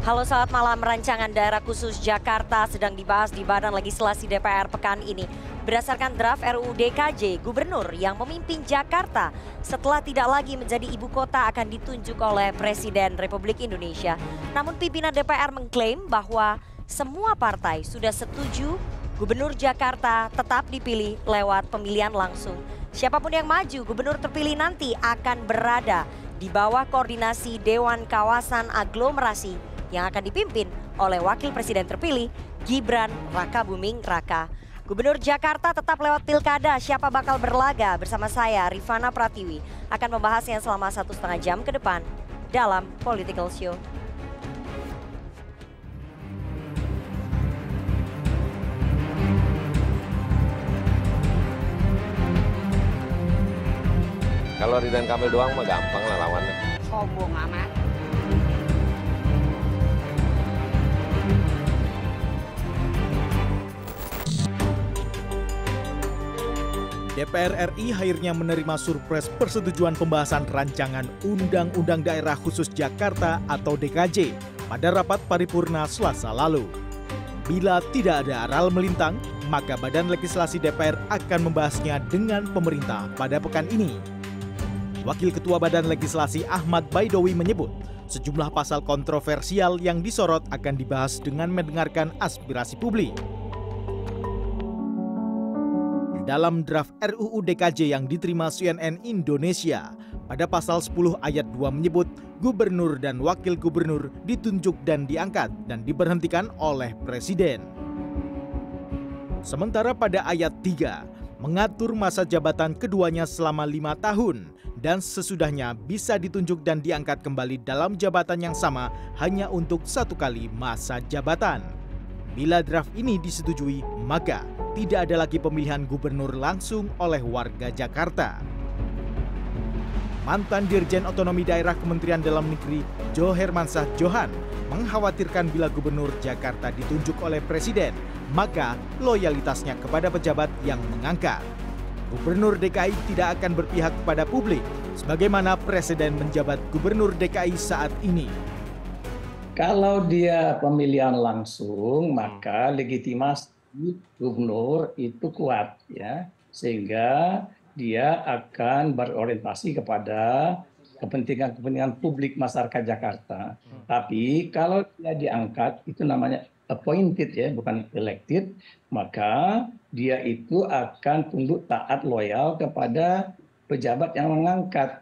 Halo, selamat malam. Rancangan daerah khusus Jakarta sedang dibahas di Badan Legislasi DPR pekan ini. Berdasarkan draft RUU DKJ, gubernur yang memimpin Jakarta setelah tidak lagi menjadi ibu kota akan ditunjuk oleh Presiden Republik Indonesia. Namun pimpinan DPR mengklaim bahwa semua partai sudah setuju gubernur Jakarta tetap dipilih lewat pemilihan langsung. Siapapun yang maju, gubernur terpilih nanti akan berada di bawah koordinasi Dewan Kawasan Aglomerasi yang akan dipimpin oleh Wakil Presiden terpilih Gibran Rakabuming Raka. Gubernur Jakarta tetap lewat pilkada, siapa bakal berlaga? Bersama saya Rifana Pratiwi akan membahasnya selama 1,5 jam ke depan dalam Political Show. Kalau Ridwan Kamil doang mah gampang lah lawannya. Sombong amat. DPR RI akhirnya menerima surprise persetujuan pembahasan rancangan Undang-Undang Daerah Khusus Jakarta atau DKJ pada rapat paripurna Selasa lalu. Bila tidak ada aral melintang, maka Badan Legislasi DPR akan membahasnya dengan pemerintah pada pekan ini. Wakil Ketua Badan Legislasi Ahmad Baidowi menyebut sejumlah pasal kontroversial yang disorot akan dibahas dengan mendengarkan aspirasi publik. Dalam draft RUU DKJ yang diterima CNN Indonesia, pada pasal 10 ayat 2 menyebut gubernur dan wakil gubernur ditunjuk dan diangkat dan diberhentikan oleh presiden. Sementara pada ayat 3 mengatur masa jabatan keduanya selama 5 tahun dan sesudahnya bisa ditunjuk dan diangkat kembali dalam jabatan yang sama hanya untuk 1 kali masa jabatan. Bila draft ini disetujui, maka tidak ada lagi pemilihan gubernur langsung oleh warga Jakarta. Mantan Dirjen Otonomi Daerah Kementerian Dalam Negeri Jo Hermansyah Johan mengkhawatirkan bila gubernur Jakarta ditunjuk oleh presiden, maka loyalitasnya kepada pejabat yang mengangkat. Gubernur DKI tidak akan berpihak kepada publik, sebagaimana presiden menjabat gubernur DKI saat ini. Kalau dia pemilihan langsung, maka legitimasi gubernur itu kuat, ya, sehingga dia akan berorientasi kepada kepentingan publik masyarakat Jakarta. Tapi kalau dia diangkat, itu namanya appointed, ya, bukan elected, maka dia itu akan tunduk taat loyal kepada pejabat yang mengangkat,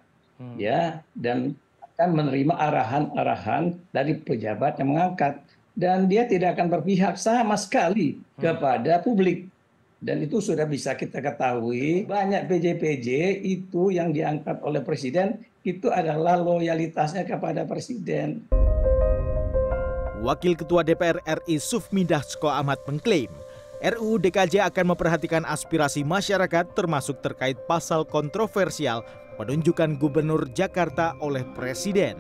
ya, dan akan menerima arahan-arahan dari pejabat yang mengangkat. Dan dia tidak akan berpihak sama sekali kepada publik. Dan itu sudah bisa kita ketahui, banyak PJ-PJ itu yang diangkat oleh presiden, itu adalah loyalitasnya kepada presiden. Wakil Ketua DPR RI Sufmi Dasko Ahmad mengklaim, RUU DKJ akan memperhatikan aspirasi masyarakat termasuk terkait pasal kontroversial penunjukan gubernur Jakarta oleh presiden.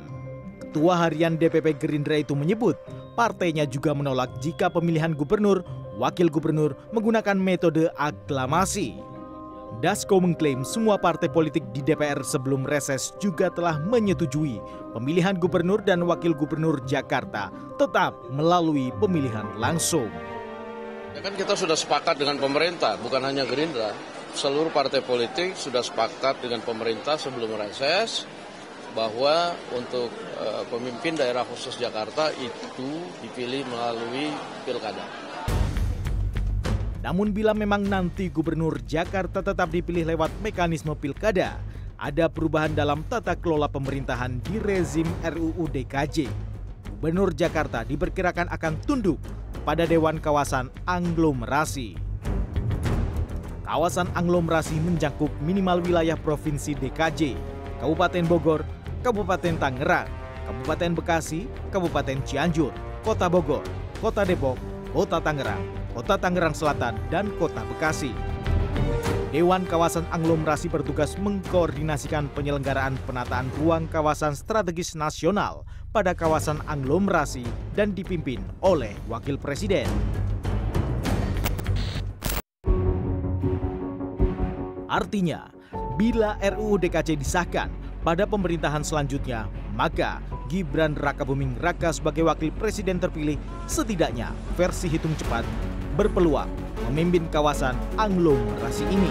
Ketua Harian DPP Gerindra itu menyebut, partainya juga menolak jika pemilihan gubernur, wakil gubernur menggunakan metode aklamasi. Dasko mengklaim semua partai politik di DPR sebelum reses juga telah menyetujui pemilihan gubernur dan wakil gubernur Jakarta tetap melalui pemilihan langsung. Ya kan kita sudah sepakat dengan pemerintah, bukan hanya Gerindra. Seluruh partai politik sudah sepakat dengan pemerintah sebelum reses bahwa untuk pemimpin daerah khusus Jakarta itu dipilih melalui pilkada. Namun bila memang nanti gubernur Jakarta tetap dipilih lewat mekanisme pilkada, ada perubahan dalam tata kelola pemerintahan di rezim RUU DKJ. Gubernur Jakarta diperkirakan akan tunduk pada Dewan Kawasan Aglomerasi. Kawasan aglomerasi mencakup minimal wilayah Provinsi DKJ, Kabupaten Bogor, Kabupaten Tangerang, Kabupaten Bekasi, Kabupaten Cianjur, Kota Bogor, Kota Depok, Kota Tangerang, Kota Tangerang Selatan, dan Kota Bekasi. Dewan Kawasan Aglomerasi bertugas mengkoordinasikan penyelenggaraan penataan ruang kawasan strategis nasional pada kawasan aglomerasi dan dipimpin oleh Wakil Presiden. Artinya, bila RUU DKJ disahkan, pada pemerintahan selanjutnya, maka Gibran Rakabuming Raka sebagai wakil presiden terpilih setidaknya versi hitung cepat berpeluang memimpin kawasan aglomerasi ini.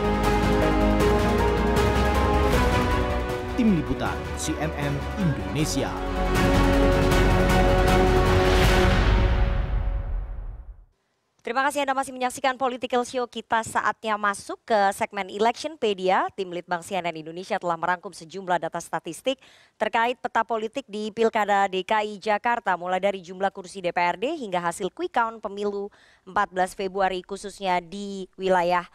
Tim Liputan CNN Indonesia. Terima kasih Anda masih menyaksikan Political Show. Kita saatnya masuk ke segmen Electionpedia. Tim Litbang CNN Indonesia telah merangkum sejumlah data statistik terkait peta politik di Pilkada DKI Jakarta, mulai dari jumlah kursi DPRD hingga hasil quick count pemilu 14 Februari khususnya di wilayah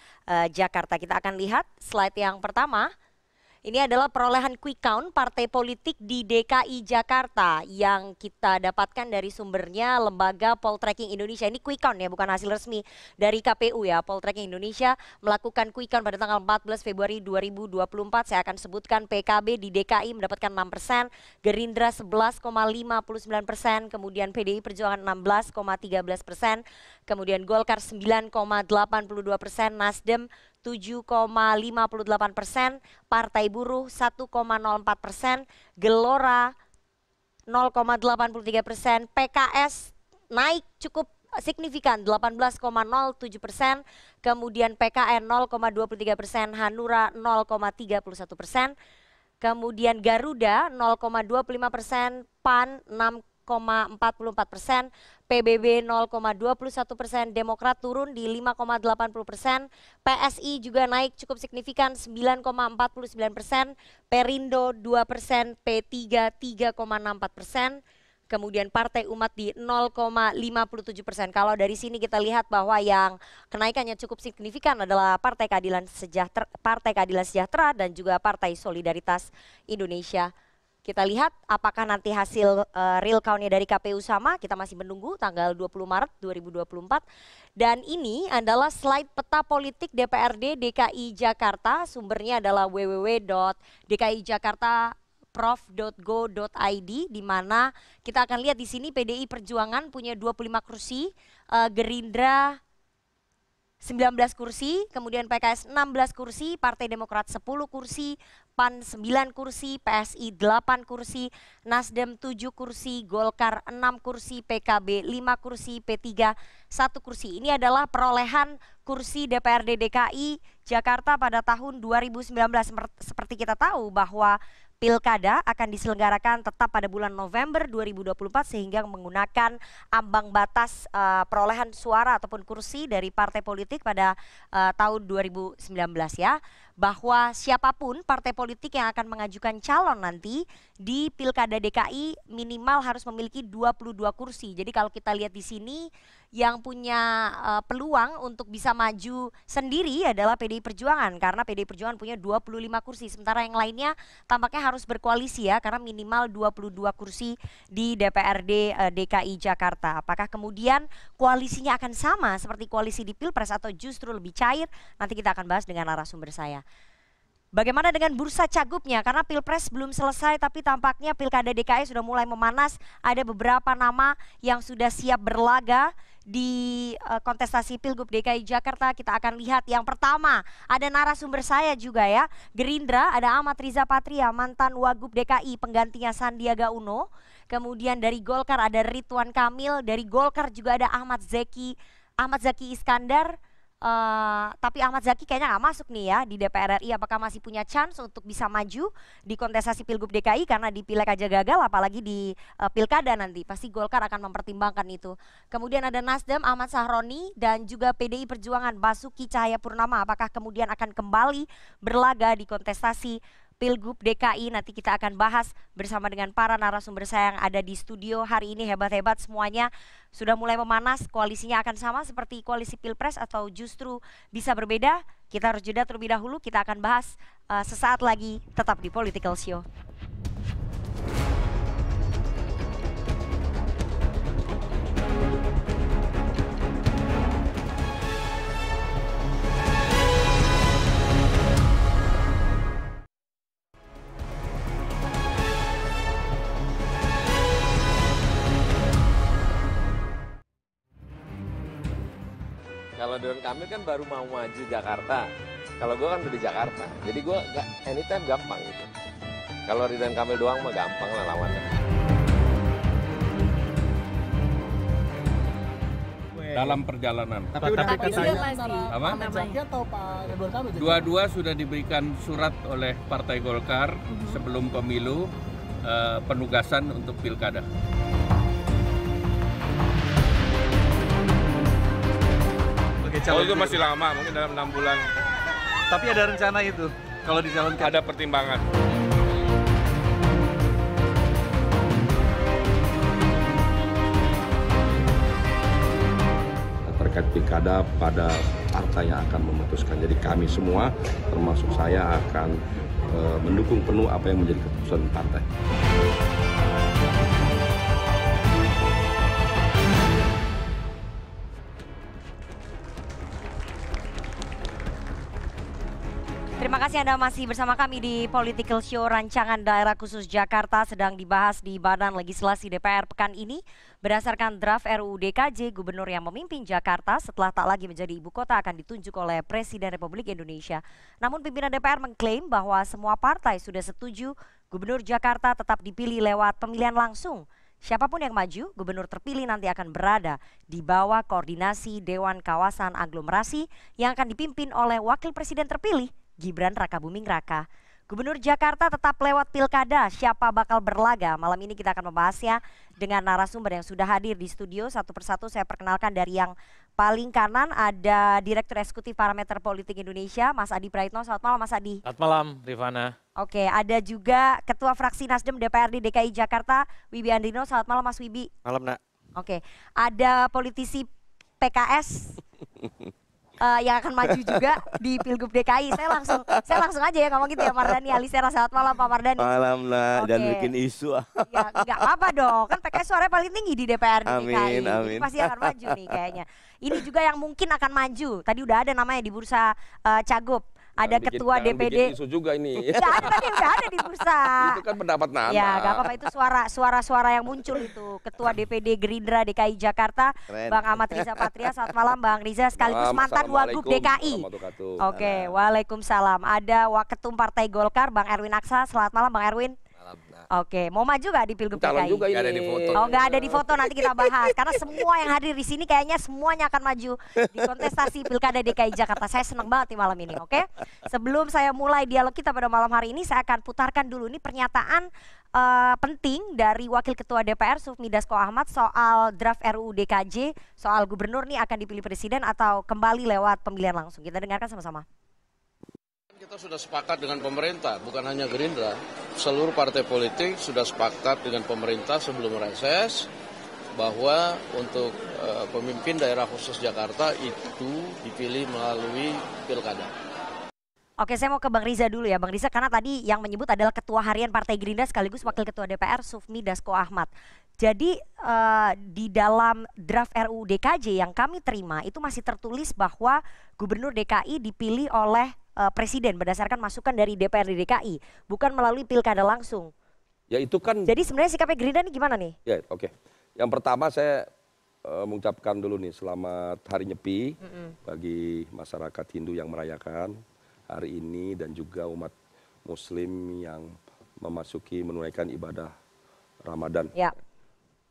Jakarta. Kita akan lihat slide yang pertama. Ini adalah perolehan quick count partai politik di DKI Jakarta yang kita dapatkan dari sumbernya lembaga Poltreking Indonesia. Ini quick count ya, bukan hasil resmi dari KPU ya. Poltreking Indonesia melakukan quick count pada tanggal 14 Februari 2024. Saya akan sebutkan PKB di DKI mendapatkan 6%, Gerindra 11,59%, kemudian PDI Perjuangan 16,13%, kemudian Golkar 9,82%, Nasdem 7,58%, Partai Buruh 1,04%, Gelora 0,83%, PKS naik cukup signifikan 18,07%, kemudian PKN 0,23%, Hanura 0,31%, kemudian Garuda 0,25%, PAN 6,44%, PBB 0,21%, Demokrat turun di 5,80%, PSI juga naik cukup signifikan 9,49%, Perindo 2%, P3 3,64%, kemudian Partai Umat di 0,57%. Kalau dari sini kita lihat bahwa yang kenaikannya cukup signifikan adalah Partai Keadilan Sejahtera dan juga Partai Solidaritas Indonesia. Kita lihat apakah nanti hasil real count-nya dari KPU sama, kita masih menunggu tanggal 20 Maret 2024. Dan ini adalah slide peta politik DPRD DKI Jakarta, sumbernya adalah www.dkijakarta.prof.go.id, di mana kita akan lihat di sini PDI Perjuangan punya 25 kursi, Gerindra 19 kursi, kemudian PKS 16 kursi, Partai Demokrat 10 kursi, PAN 9 kursi, PSI 8 kursi, Nasdem 7 kursi, Golkar 6 kursi, PKB 5 kursi, P3 1 kursi. Ini adalah perolehan kursi DPRD DKI Jakarta pada tahun 2019. Seperti kita tahu bahwa Pilkada akan diselenggarakan tetap pada bulan November 2024 sehingga menggunakan ambang batas perolehan suara ataupun kursi dari partai politik pada tahun 2019 ya. Bahwa siapapun partai politik yang akan mengajukan calon nanti di Pilkada DKI minimal harus memiliki 22 kursi. Jadi kalau kita lihat di sini yang punya peluang untuk bisa maju sendiri adalah PDI Perjuangan, karena PDI Perjuangan punya 25 kursi, sementara yang lainnya tampaknya harus berkoalisi ya, karena minimal 22 kursi di DPRD DKI Jakarta. Apakah kemudian koalisinya akan sama seperti koalisi di Pilpres atau justru lebih cair? Nanti kita akan bahas dengan narasumber saya. Bagaimana dengan bursa cagupnya? Karena Pilpres belum selesai tapi tampaknya Pilkada DKI sudah mulai memanas. Ada beberapa nama yang sudah siap berlaga di kontestasi Pilgub DKI Jakarta. Kita akan lihat yang pertama, ada narasumber saya juga ya. Gerindra ada Ahmad Riza Patria, mantan Wagub DKI penggantinya Sandiaga Uno. Kemudian dari Golkar ada Ridwan Kamil, dari Golkar juga ada Ahmad Zaki Iskandar. Tapi Ahmad Zaki kayaknya nggak masuk nih ya di DPR RI. Apakah masih punya chance untuk bisa maju di kontestasi Pilgub DKI? Karena di Pileg aja gagal, apalagi di Pilkada nanti pasti Golkar akan mempertimbangkan itu. Kemudian ada Nasdem Ahmad Sahroni dan juga PDI Perjuangan Basuki Cahayapurnama. Apakah kemudian akan kembali berlaga di kontestasi Pilgub DKI? Nanti kita akan bahas bersama dengan para narasumber saya yang ada di studio hari ini. Hebat-hebat semuanya, sudah mulai memanas. Koalisinya akan sama seperti koalisi Pilpres atau justru bisa berbeda? Kita harus jeda terlebih dahulu. Kita akan bahas sesaat lagi, tetap di Political Show. Kalau Ridwan Kamil kan baru mau maju Jakarta. Kalau gue kan udah di Jakarta. Jadi gue anytime gampang gitu. Kalau Ridwan Kamil doang mah gampang lah lawannya. Dalam perjalanan. Tapi udah Apa? Dua-dua sudah diberikan surat oleh Partai Golkar sebelum pemilu penugasan untuk pilkada. Oh itu masih lama, mungkin dalam 6 bulan. Tapi ada rencana itu kalau dicalonkan. Ada pertimbangan. Terkait pilkada pada partai yang akan memutuskan. Jadi kami semua, termasuk saya, akan mendukung penuh apa yang menjadi keputusan partai. Terima kasih Anda masih bersama kami di Political Show. Rancangan daerah khusus Jakarta sedang dibahas di Badan Legislasi DPR pekan ini. Berdasarkan draft RUU DKJ, gubernur yang memimpin Jakarta setelah tak lagi menjadi ibu kota akan ditunjuk oleh Presiden Republik Indonesia. Namun pimpinan DPR mengklaim bahwa semua partai sudah setuju gubernur Jakarta tetap dipilih lewat pemilihan langsung. Siapapun yang maju, gubernur terpilih nanti akan berada di bawah koordinasi Dewan Kawasan Aglomerasi yang akan dipimpin oleh Wakil Presiden terpilih, Gibran Rakabuming Raka. Gubernur Jakarta tetap lewat pilkada, siapa bakal berlaga? Malam ini kita akan membahasnya dengan narasumber yang sudah hadir di studio. Satu persatu saya perkenalkan dari yang paling kanan ada Direktur Eksekutif Parameter Politik Indonesia, Mas Adi Praitno. Selamat malam Mas Adi. Selamat malam Rifana. Oke, ada juga Ketua Fraksi Nasdem DPRD DKI Jakarta, Wibi Andrino. Selamat malam Mas Wibi. Malam nak. Oke, ada politisi PKS yang akan maju juga di Pilgub DKI. Saya langsung aja ya ngomong gitu ya, Mardhani Alisera. Selamat malam Pak Mardhani. Malam lah, Oke. dan bikin isu. Ya nggak apa dong, kan PKS suaranya paling tinggi di DPR di DKI. Amin, Jadi amin. pasti akan maju nih kayaknya. Ini juga yang mungkin akan maju. Tadi udah ada namanya di bursa Cagup. Ada ketua DPD. Isu juga ini. Nggak ada, tadi udah ada di bursa. Itu kan pendapat Nana. Ya nggak apa-apa, itu suara-suara yang muncul itu. Ketua DPD Gerindra DKI Jakarta, Keren. Bang Ahmad Riza Patria. Selamat malam Bang Riza, sekaligus mantan Wagub DKI. Oke, waalaikumsalam. Ada Waketum Partai Golkar, Bang Erwin Aksa. Selamat malam Bang Erwin. Oke, mau maju gak di Pilgub Calon DKI? juga ini. Nggak ada di foto. Oh nggak ada di foto, nanti kita bahas. Karena semua yang hadir di sini kayaknya semuanya akan maju di kontestasi Pilkada DKI Jakarta. Saya senang banget nih malam ini, oke? Sebelum saya mulai dialog kita pada malam hari ini, saya akan putarkan dulu nih pernyataan penting dari Wakil Ketua DPR Sufmi Dasko Ahmad soal draft RUU DKJ, soal gubernur nih akan dipilih presiden atau kembali lewat pemilihan langsung. Kita dengarkan sama-sama. Kita sudah sepakat dengan pemerintah, bukan hanya Gerindra. Seluruh partai politik sudah sepakat dengan pemerintah sebelum reses bahwa untuk pemimpin daerah khusus Jakarta itu dipilih melalui pilkada. Oke, saya mau ke Bang Riza dulu ya. Bang Riza, karena tadi yang menyebut adalah Ketua Harian Partai Gerindra sekaligus Wakil Ketua DPR Sufmi Dasko Ahmad. Jadi di dalam draft RUU DKJ yang kami terima itu masih tertulis bahwa Gubernur DKI dipilih oleh Presiden berdasarkan masukan dari DPRD DKI, bukan melalui pilkada langsung. Ya itu kan. Jadi sebenarnya sikapnya Gerindra ini gimana nih? Ya oke. Yang pertama saya mengucapkan dulu nih selamat Hari Nyepi bagi masyarakat Hindu yang merayakan hari ini dan juga umat Muslim yang menunaikan ibadah Ramadan. Ya.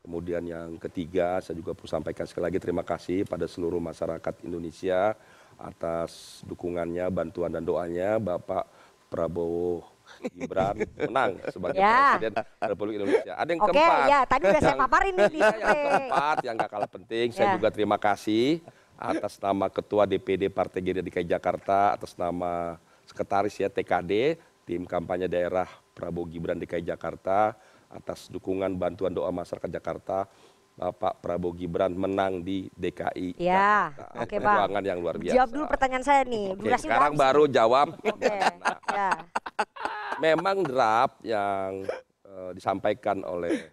Kemudian yang ketiga saya juga perlu sampaikan sekali lagi terima kasih pada seluruh masyarakat Indonesia atas dukungannya, bantuan dan doanya Bapak Prabowo Gibran menang sebagai Presiden Republik Indonesia. Ada yang keempat. Oke, ya tadi udah saya paparin nih di Yang keempat yang gak kalah penting, saya juga terima kasih atas nama Ketua DPD Partai Gerindra DKI Jakarta, atas nama Sekretaris ya TKD, Tim Kampanye Daerah Prabowo Gibran DKI Jakarta, atas dukungan bantuan doa masyarakat Jakarta. Bapak Prabowo Gibran menang di DKI. Ya, Jakarta. oke Bang. Perjuangan yang luar biasa. Jawab dulu pertanyaan saya nih. Oke, sekarang baru jawab. Oke, ya. Memang draft yang disampaikan oleh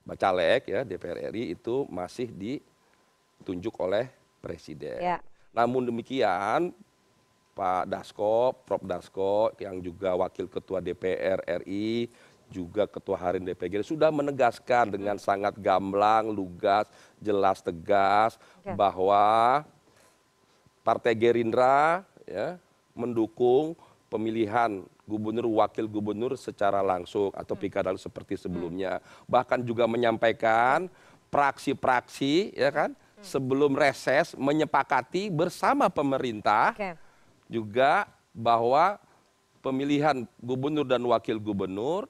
Bacalek ya DPR RI itu masih ditunjuk oleh Presiden. Ya. Namun demikian Pak Dasko, Prof Dasko yang juga Wakil Ketua DPR RI juga Ketua Harian DPG sudah menegaskan dengan sangat gamblang, lugas, jelas, tegas bahwa Partai Gerindra ya, mendukung pemilihan gubernur, wakil gubernur secara langsung atau pilkada seperti sebelumnya. Bahkan juga menyampaikan praksi-praksi, ya kan, sebelum reses menyepakati bersama pemerintah juga bahwa pemilihan gubernur dan wakil gubernur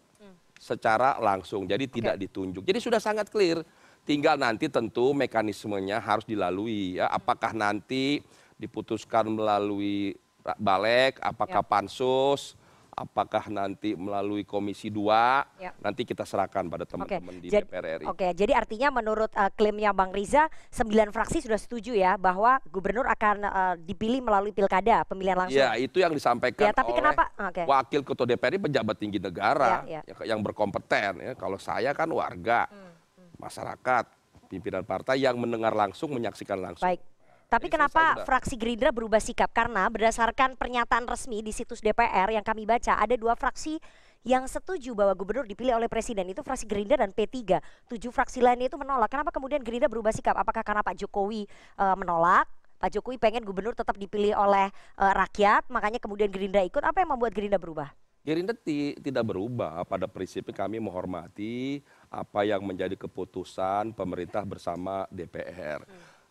secara langsung, jadi tidak ditunjuk. Jadi sudah sangat clear. Tinggal nanti tentu mekanismenya harus dilalui. Ya. Apakah nanti diputuskan melalui Balek, apakah pansus, apakah nanti melalui Komisi 2, nanti kita serahkan pada teman-teman di DPR RI. Oke, jadi artinya menurut klaimnya Bang Riza, 9 fraksi sudah setuju ya bahwa gubernur akan dipilih melalui pilkada, pemilihan langsung. Ya, itu yang disampaikan tapi oleh kenapa? wakil ketua DPR RI, pejabat tinggi negara yang berkompeten. Ya. Kalau saya kan warga, masyarakat, pimpinan partai yang mendengar langsung, menyaksikan langsung. Baik. Tapi kenapa fraksi Gerindra berubah sikap? Karena berdasarkan pernyataan resmi di situs DPR yang kami baca, ada 2 fraksi yang setuju bahwa gubernur dipilih oleh presiden. Itu fraksi Gerindra dan P3. 7 fraksi lainnya itu menolak. Kenapa kemudian Gerindra berubah sikap? Apakah karena Pak Jokowi menolak? Pak Jokowi pengen gubernur tetap dipilih oleh rakyat, makanya kemudian Gerindra ikut. Apa yang membuat Gerindra berubah? Gerindra tidak berubah. Pada prinsipnya kami menghormati apa yang menjadi keputusan pemerintah bersama DPR.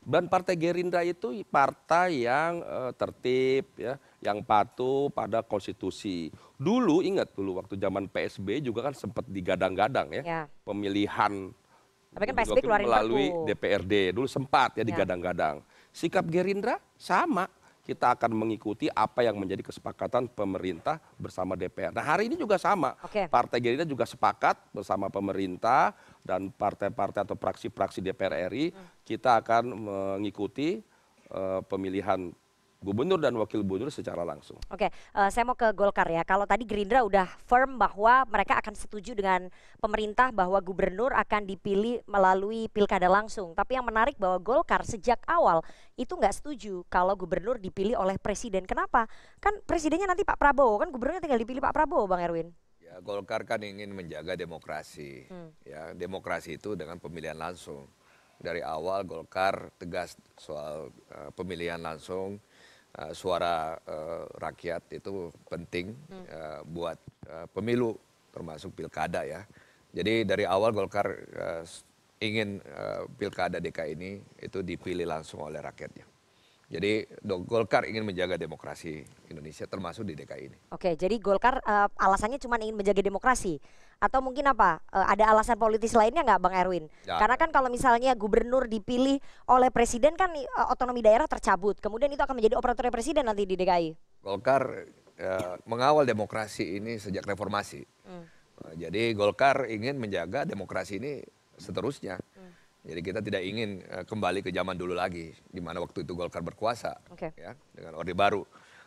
Dan Partai Gerindra itu partai yang tertib, ya, yang patuh pada konstitusi. Dulu ingat dulu waktu zaman PSB juga kan sempat digadang-gadang ya, pemilihan. Tapi kan PSB keluarin melalui DPRD dulu sempat ya digadang-gadang. Sikap Gerindra sama. Kita akan mengikuti apa yang menjadi kesepakatan pemerintah bersama DPR. Nah hari ini juga sama, Partai Gerindra juga sepakat bersama pemerintah dan partai-partai atau praksi-praksi DPR RI, kita akan mengikuti pemilihan gubernur dan wakil gubernur secara langsung. Oke, saya mau ke Golkar ya. Kalau tadi Gerindra udah firm bahwa mereka akan setuju dengan pemerintah bahwa gubernur akan dipilih melalui pilkada langsung. Tapi yang menarik bahwa Golkar sejak awal itu nggak setuju kalau gubernur dipilih oleh presiden. Kenapa? Kan presidennya nanti Pak Prabowo, kan gubernurnya tinggal dipilih Pak Prabowo, Bang Erwin. Ya, Golkar kan ingin menjaga demokrasi. Ya, demokrasi itu dengan pemilihan langsung. Dari awal Golkar tegas soal pemilihan langsung. Suara rakyat itu penting buat pemilu termasuk pilkada ya. Jadi dari awal Golkar ingin pilkada DKI ini itu dipilih langsung oleh rakyatnya. Jadi Golkar ingin menjaga demokrasi Indonesia termasuk di DKI ini. Oke, jadi Golkar alasannya cuma ingin menjaga demokrasi atau mungkin apa? Ada alasan politis lainnya nggak, Bang Erwin? Ya. Karena kan kalau misalnya gubernur dipilih oleh presiden kan otonomi daerah tercabut, kemudian itu akan menjadi operatornya presiden nanti di DKI. Golkar mengawal demokrasi ini sejak reformasi. Jadi Golkar ingin menjaga demokrasi ini seterusnya. Jadi kita tidak ingin kembali ke zaman dulu lagi, di mana waktu itu Golkar berkuasa ya, dengan Orde Baru.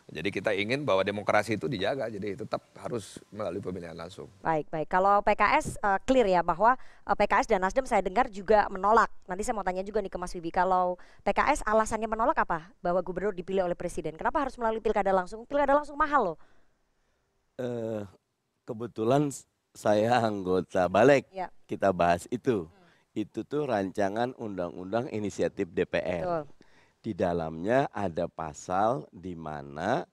Jadi kita ingin bahwa demokrasi itu dijaga, jadi tetap harus melalui pemilihan langsung. Baik. Kalau PKS clear ya bahwa PKS dan Nasdem saya dengar juga menolak. Nanti saya mau tanya juga nih ke Mas Wibi, kalau PKS alasannya menolak apa? Bahwa gubernur dipilih oleh presiden. Kenapa harus melalui pilkada langsung? Pilkada langsung mahal loh. Kebetulan saya anggota Balek, kita bahas itu. Itu tuh rancangan undang-undang inisiatif DPR. Betul. Di dalamnya ada pasal di mana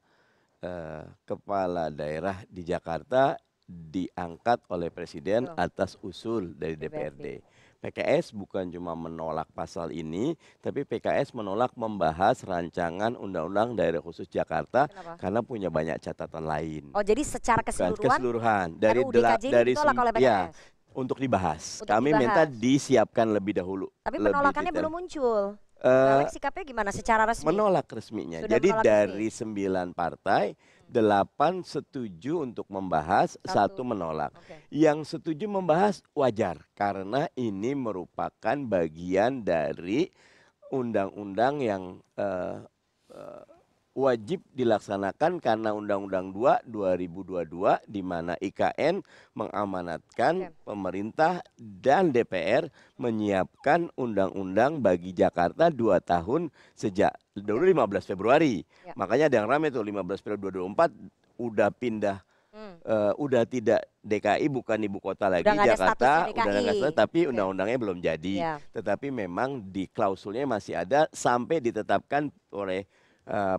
kepala daerah di Jakarta diangkat oleh presiden atas usul dari DPRD. PKS bukan cuma menolak pasal ini, tapi PKS menolak membahas rancangan undang-undang daerah khusus Jakarta. Kenapa? Karena punya banyak catatan lain. Oh, jadi secara keseluruhan dari ditolak oleh PKS. Ya, untuk dibahas. Kami minta disiapkan lebih dahulu. Tapi penolakannya belum muncul. Sikapnya gimana secara resmi? Menolak resminya. Jadi dari 9 partai, 8 setuju untuk membahas, 1 menolak. Yang setuju membahas wajar karena ini merupakan bagian dari undang-undang yang wajib dilaksanakan karena Undang-Undang 2 2022 di mana IKN mengamanatkan pemerintah dan DPR menyiapkan undang-undang bagi Jakarta 2 tahun sejak dulu 15 Februari. Makanya ada yang ramai tuh 15 Februari 2024 udah pindah udah tidak DKI, bukan ibu kota lagi Jakarta, udah nggak status, tapi undang-undangnya belum jadi. Tetapi memang di klausulnya masih ada sampai ditetapkan oleh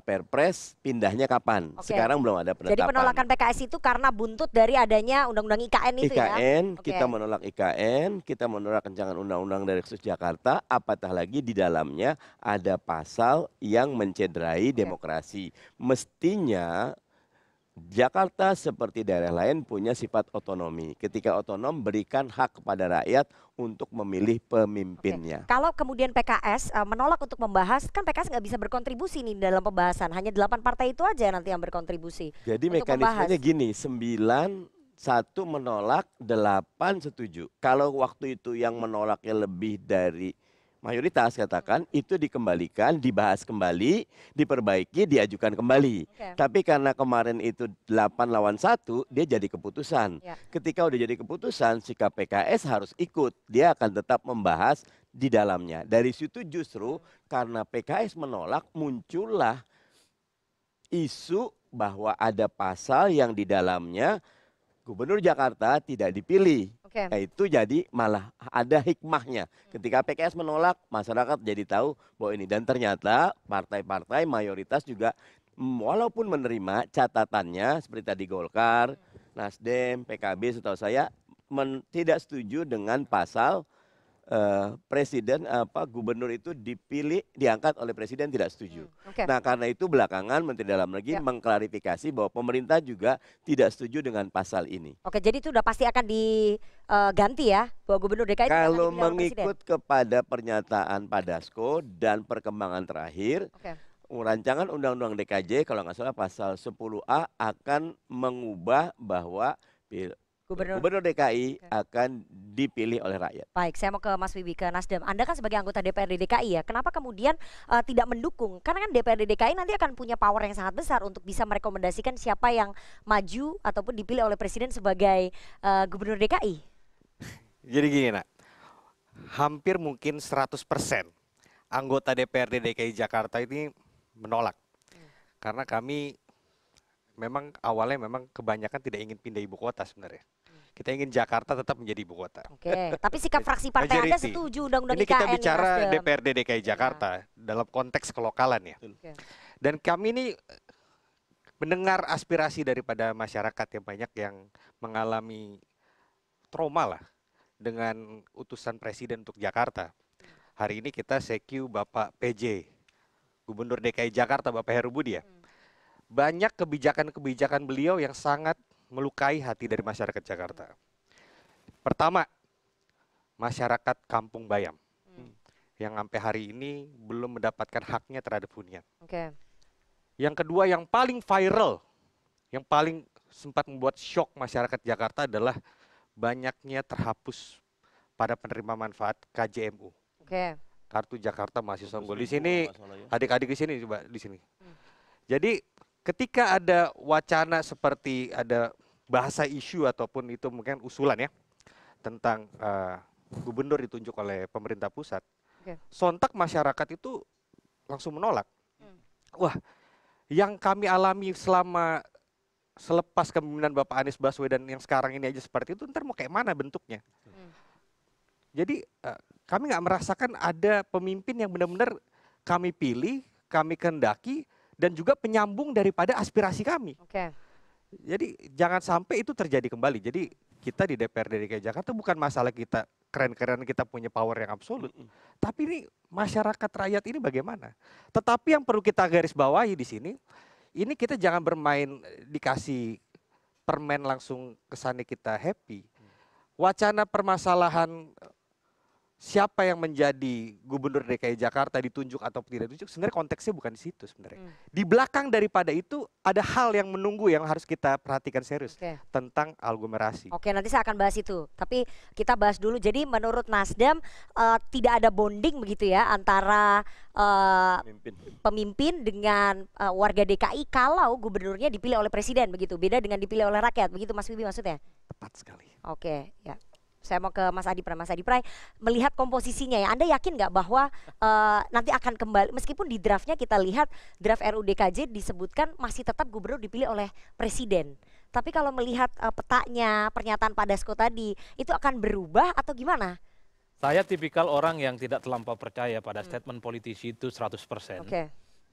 Perpres pindahnya kapan. Sekarang belum ada penetapan. Jadi penolakan PKS itu karena buntut dari adanya undang-undang IKN itu ya? Kita menolak IKN, kita menolak rancangan undang-undang dari khusus Jakarta, apatah lagi di dalamnya ada pasal yang mencederai demokrasi. Mestinya Jakarta seperti daerah lain punya sifat otonomi. Ketika otonom berikan hak kepada rakyat untuk memilih pemimpinnya. Kalau kemudian PKS menolak untuk membahas, kan PKS nggak bisa berkontribusi nih dalam pembahasan. Hanya 8 partai itu aja nanti yang berkontribusi. Jadi mekanismenya gini, 9-1 menolak, 8 setuju. Kalau waktu itu yang menolaknya lebih dari mayoritas katakan, itu dikembalikan, dibahas kembali, diperbaiki, diajukan kembali. Tapi karena kemarin itu 8-1, dia jadi keputusan. Ketika udah jadi keputusan, sikap PKS harus ikut. Dia akan tetap membahas di dalamnya. Dari situ justru karena PKS menolak, muncullah isu bahwa ada pasal yang di dalamnya Gubernur Jakarta tidak dipilih. Nah, itu jadi malah ada hikmahnya. Ketika PKS menolak, masyarakat jadi tahu bahwa ini. Dan ternyata partai-partai mayoritas juga walaupun menerima catatannya seperti tadi Golkar, Nasdem, PKB setahu saya tidak setuju dengan pasal presiden gubernur itu dipilih diangkat oleh presiden tidak setuju. Nah, karena itu belakangan Menteri Dalam Negeri mengklarifikasi bahwa pemerintah juga tidak setuju dengan pasal ini. Oke, jadi itu udah pasti akan diganti ya bahwa gubernur DKI kalau mengikut kepada pernyataan Pak Dasko dan perkembangan terakhir. Rancangan Undang-Undang DKJ kalau nggak salah pasal 10A akan mengubah bahwa Gubernur DKI akan dipilih oleh rakyat. Baik, saya mau ke Mas Wibi, ke Nasdem. Anda kan sebagai anggota DPRD DKI ya, kenapa kemudian tidak mendukung? Karena kan DPRD DKI nanti akan punya power yang sangat besar untuk bisa merekomendasikan siapa yang maju ataupun dipilih oleh Presiden sebagai Gubernur DKI. Jadi gini nak, hampir mungkin 100% anggota DPRD DKI Jakarta ini menolak. Karena kami memang awalnya memang kebanyakan tidak ingin pindah ibu kota sebenarnya. Kita ingin Jakarta tetap menjadi ibu kota. Tapi sikap fraksi partai Anda setuju undang-undang IKN. Ini kita bicara DPRD DKI Jakarta dalam konteks kelokalan ya. Dan kami ini mendengar aspirasi daripada masyarakat yang banyak yang mengalami trauma lah dengan utusan presiden untuk Jakarta. Hari ini kita CQ Bapak PJ, Gubernur DKI Jakarta Bapak Heru Budi ya. Banyak kebijakan-kebijakan beliau yang sangat melukai hati dari masyarakat Jakarta. Pertama, masyarakat Kampung Bayam yang sampai hari ini belum mendapatkan haknya terhadap hunian. Yang kedua, yang paling viral, yang paling sempat membuat shock masyarakat Jakarta adalah banyaknya terhapus pada penerima manfaat KJMU. Kartu Jakarta Mahasiswa Unggul. Di sini, adik-adik di sini coba di sini. Jadi ketika ada wacana seperti ada bahasa isu ataupun itu mungkin usulan ya tentang gubernur ditunjuk oleh pemerintah pusat, sontak masyarakat itu langsung menolak. Wah, yang kami alami selepas kepemimpinan Bapak Anies Baswedan yang sekarang ini aja seperti itu, ntar mau kayak mana bentuknya? Jadi kami nggak merasakan ada pemimpin yang benar-benar kami pilih, kami kehendaki, dan juga penyambung daripada aspirasi kami. Jadi jangan sampai itu terjadi kembali. Jadi kita di DPRD DKI Jakarta bukan masalah kita keren-keren kita punya power yang absolut. Tapi ini masyarakat rakyat ini bagaimana? Tetapi yang perlu kita garis bawahi di sini, ini kita jangan bermain dikasih permen langsung kesannya kita happy. Wacana permasalahan siapa yang menjadi Gubernur DKI Jakarta ditunjuk atau tidak ditunjuk, sebenarnya konteksnya bukan di situ sebenarnya. Di belakang daripada itu ada hal yang menunggu yang harus kita perhatikan serius tentang aglomerasi. Nanti saya akan bahas itu. Tapi kita bahas dulu. Jadi menurut Nasdem tidak ada bonding begitu ya antara pemimpin dengan warga DKI kalau gubernurnya dipilih oleh presiden begitu. Beda dengan dipilih oleh rakyat. Begitu Mas Wibi maksudnya? Tepat sekali. Ya. Saya mau ke Mas Adi Pray. Mas Adi Pray, melihat komposisinya ya, Anda yakin nggak bahwa nanti akan kembali, meskipun di draftnya kita lihat draft RUU DKJ disebutkan masih tetap gubernur dipilih oleh presiden. Tapi kalau melihat petanya, pernyataan Pak Dasko tadi, itu akan berubah atau gimana? Saya tipikal orang yang tidak terlampau percaya pada statement politisi itu 100%.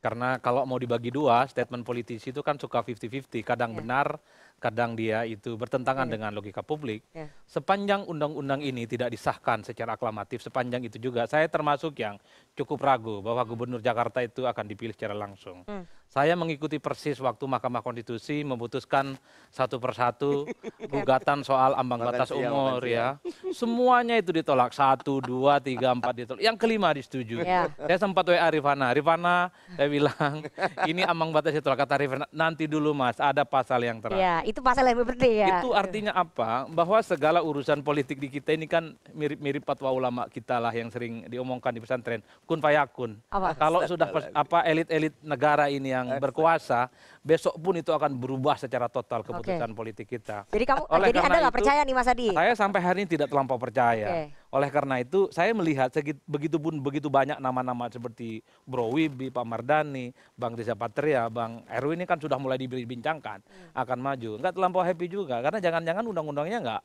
Karena kalau mau dibagi dua, statement politisi itu kan suka 50-50, kadang benar, kadang dia itu bertentangan dengan logika publik. Sepanjang undang-undang ini tidak disahkan secara aklamatif, sepanjang itu juga saya termasuk yang cukup ragu bahwa Gubernur Jakarta itu akan dipilih secara langsung. Saya mengikuti persis waktu Mahkamah Konstitusi memutuskan satu persatu gugatan soal ambang batas umur ya. Semuanya itu ditolak, 1, 2, 3, 4 ditolak. Yang kelima disetujui. Saya sempat WA Rifana, saya bilang ini ambang batas ditolak. Kata Rifana, nanti dulu Mas, ada pasal yang terang. Ya, itu pasal yang penting ya. Itu artinya apa? Bahwa segala urusan politik di kita ini kan mirip-mirip fatwa ulama kita lah yang sering diomongkan di pesantren. Kun fayakun. Kalau sudah elit-elit negara ini yang berkuasa, besok pun itu akan berubah secara total keputusan politik kita. Jadi Anda nggak percaya nih Mas Adi? Saya sampai hari ini tidak terlampau percaya. Oleh karena itu saya melihat begitu banyak nama-nama seperti Bro Wibi, Pak Mardani, Bang Riza Patria, Bang Erwin ini kan sudah mulai dibincangkan akan maju. Nggak terlampau happy juga karena jangan-jangan undang-undangnya nggak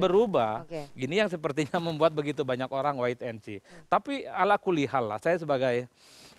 berubah. Ini yang sepertinya membuat begitu banyak orang wait and see. Tapi ala kulihal lah, saya sebagai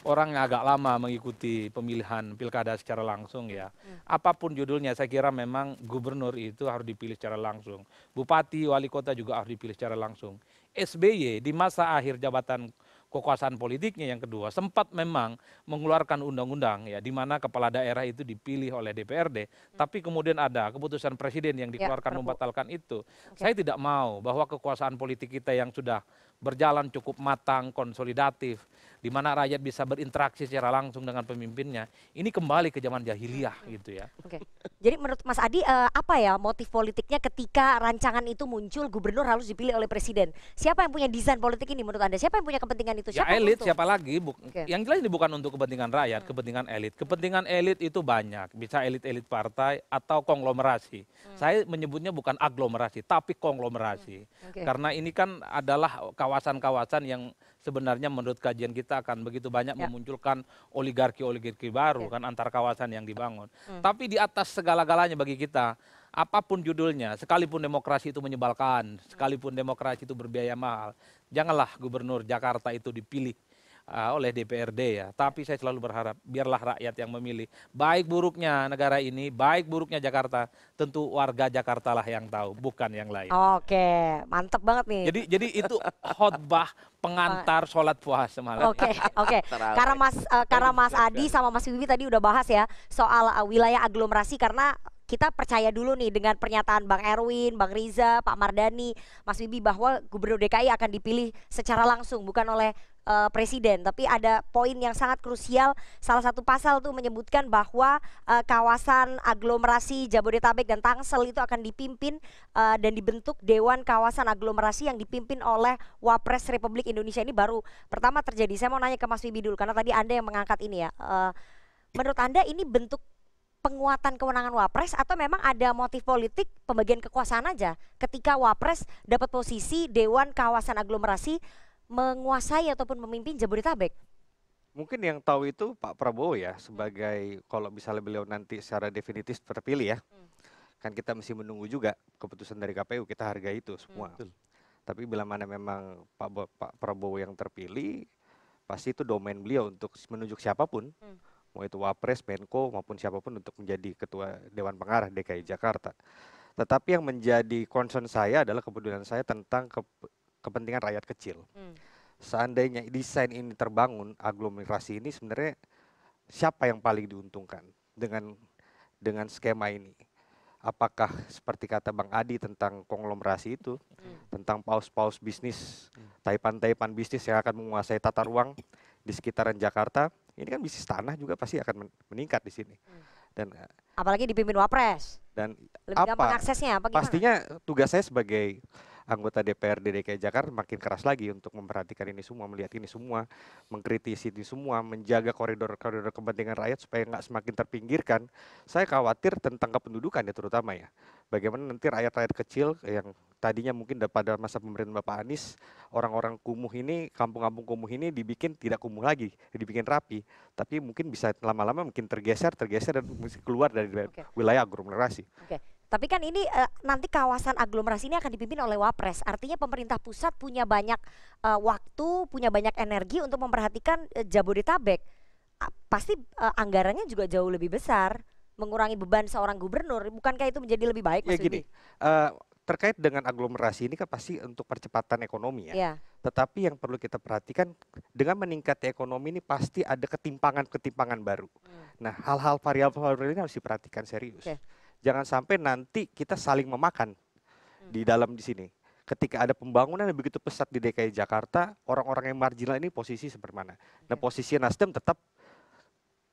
orang yang agak lama mengikuti pemilihan pilkada secara langsung ya. Apapun judulnya saya kira memang gubernur itu harus dipilih secara langsung. Bupati, wali kota juga harus dipilih secara langsung. SBY di masa akhir jabatan kekuasaan politiknya yang kedua sempat memang mengeluarkan undang-undang ya di mana kepala daerah itu dipilih oleh DPRD, tapi kemudian ada keputusan presiden yang dikeluarkan membatalkan itu. Saya tidak mau bahwa kekuasaan politik kita yang sudah berjalan cukup matang, konsolidatif, di mana rakyat bisa berinteraksi secara langsung dengan pemimpinnya, ini kembali ke zaman jahiliyah gitu ya. Jadi menurut Mas Adi apa ya motif politiknya ketika rancangan itu muncul gubernur harus dipilih oleh presiden? Siapa yang punya desain politik ini menurut Anda? Siapa yang punya kepentingan itu? Ya elit, siapa lagi? Yang jelas ini bukan untuk kepentingan rakyat, kepentingan elit. Kepentingan elit itu banyak, bisa elit-elit partai atau konglomerasi. Saya menyebutnya bukan aglomerasi, tapi konglomerasi. Karena ini kan adalah kawasan-kawasan yang sebenarnya menurut kajian kita akan begitu banyak memunculkan oligarki-oligarki baru kan antar kawasan yang dibangun. Tapi di atas segala-galanya bagi kita, apapun judulnya, sekalipun demokrasi itu menyebalkan, sekalipun demokrasi itu berbiaya mahal, janganlah gubernur Jakarta itu dipilih oleh DPRD ya. Tapi saya selalu berharap biarlah rakyat yang memilih. Baik buruknya negara ini, baik buruknya Jakarta, tentu warga Jakarta lah yang tahu, bukan yang lain. Oke, mantep banget nih. Jadi itu khotbah pengantar sholat puasa malam. Oke. Karena Mas Adi sama Mas Wibi tadi udah bahas ya soal wilayah aglomerasi karena kita percaya dulu nih dengan pernyataan Bang Erwin, Bang Riza, Pak Mardani, Mas Wibi bahwa Gubernur DKI akan dipilih secara langsung bukan oleh presiden. Tapi ada poin yang sangat krusial, salah satu pasal tuh menyebutkan bahwa kawasan aglomerasi Jabodetabek dan Tangsel itu akan dipimpin dan dibentuk Dewan Kawasan Aglomerasi yang dipimpin oleh Wapres Republik Indonesia. Ini baru pertama terjadi. Saya mau nanya ke Mas Wibi dulu karena tadi Anda yang mengangkat ini ya. Menurut Anda ini bentuk penguatan kewenangan Wapres atau memang ada motif politik pembagian kekuasaan aja ketika Wapres dapat posisi Dewan Kawasan Aglomerasi menguasai ataupun memimpin Jabodetabek? Mungkin yang tahu itu Pak Prabowo ya sebagai kalau misalnya beliau nanti secara definitif terpilih ya. Kan kita mesti menunggu juga keputusan dari KPU, kita hargai itu semua. Tapi bila mana memang Pak Prabowo yang terpilih, pasti itu domain beliau untuk menunjuk siapapun. Mau itu Wapres, Menko maupun siapapun untuk menjadi Ketua Dewan Pengarah DKI Jakarta. Tetapi yang menjadi concern saya adalah kepedulian saya tentang kepentingan rakyat kecil. Seandainya desain ini terbangun, aglomerasi ini sebenarnya siapa yang paling diuntungkan dengan skema ini? Apakah seperti kata Bang Adi tentang konglomerasi itu, tentang paus-paus bisnis, taipan-taipan bisnis yang akan menguasai tata ruang di sekitaran Jakarta? Ini kan bisnis tanah juga pasti akan meningkat di sini. Dan apalagi dipimpin Wapres. Dan lebih gampang aksesnya apa gimana? Pastinya tugas saya sebagai anggota DPRD DKI Jakarta makin keras lagi untuk memperhatikan ini semua, melihat ini semua, mengkritisi ini semua, menjaga koridor-koridor kepentingan rakyat supaya nggak semakin terpinggirkan. Saya khawatir tentang kependudukan ya terutama ya. Bagaimana nanti rakyat-rakyat kecil yang tadinya mungkin pada masa pemerintahan Bapak Anies, orang-orang kumuh ini, kampung-kampung kumuh ini dibikin tidak kumuh lagi, dibikin rapi. Tapi mungkin bisa lama-lama mungkin tergeser dan mesti keluar dari wilayah aglomerasi. Tapi kan ini nanti kawasan aglomerasi ini akan dipimpin oleh Wapres. Artinya pemerintah pusat punya banyak waktu, punya banyak energi untuk memperhatikan Jabodetabek. pasti anggarannya juga jauh lebih besar, mengurangi beban seorang gubernur. Bukankah itu menjadi lebih baik, Mas Widi? Terkait dengan aglomerasi ini kan pasti untuk percepatan ekonomi ya. Tetapi yang perlu kita perhatikan, dengan meningkatnya ekonomi ini pasti ada ketimpangan-ketimpangan baru. Nah, hal-hal variabel ini harus diperhatikan serius. Jangan sampai nanti kita saling memakan di sini. Ketika ada pembangunan yang begitu pesat di DKI Jakarta, orang-orang yang marginal ini posisi seperti mana? Nah, posisi Nasdem tetap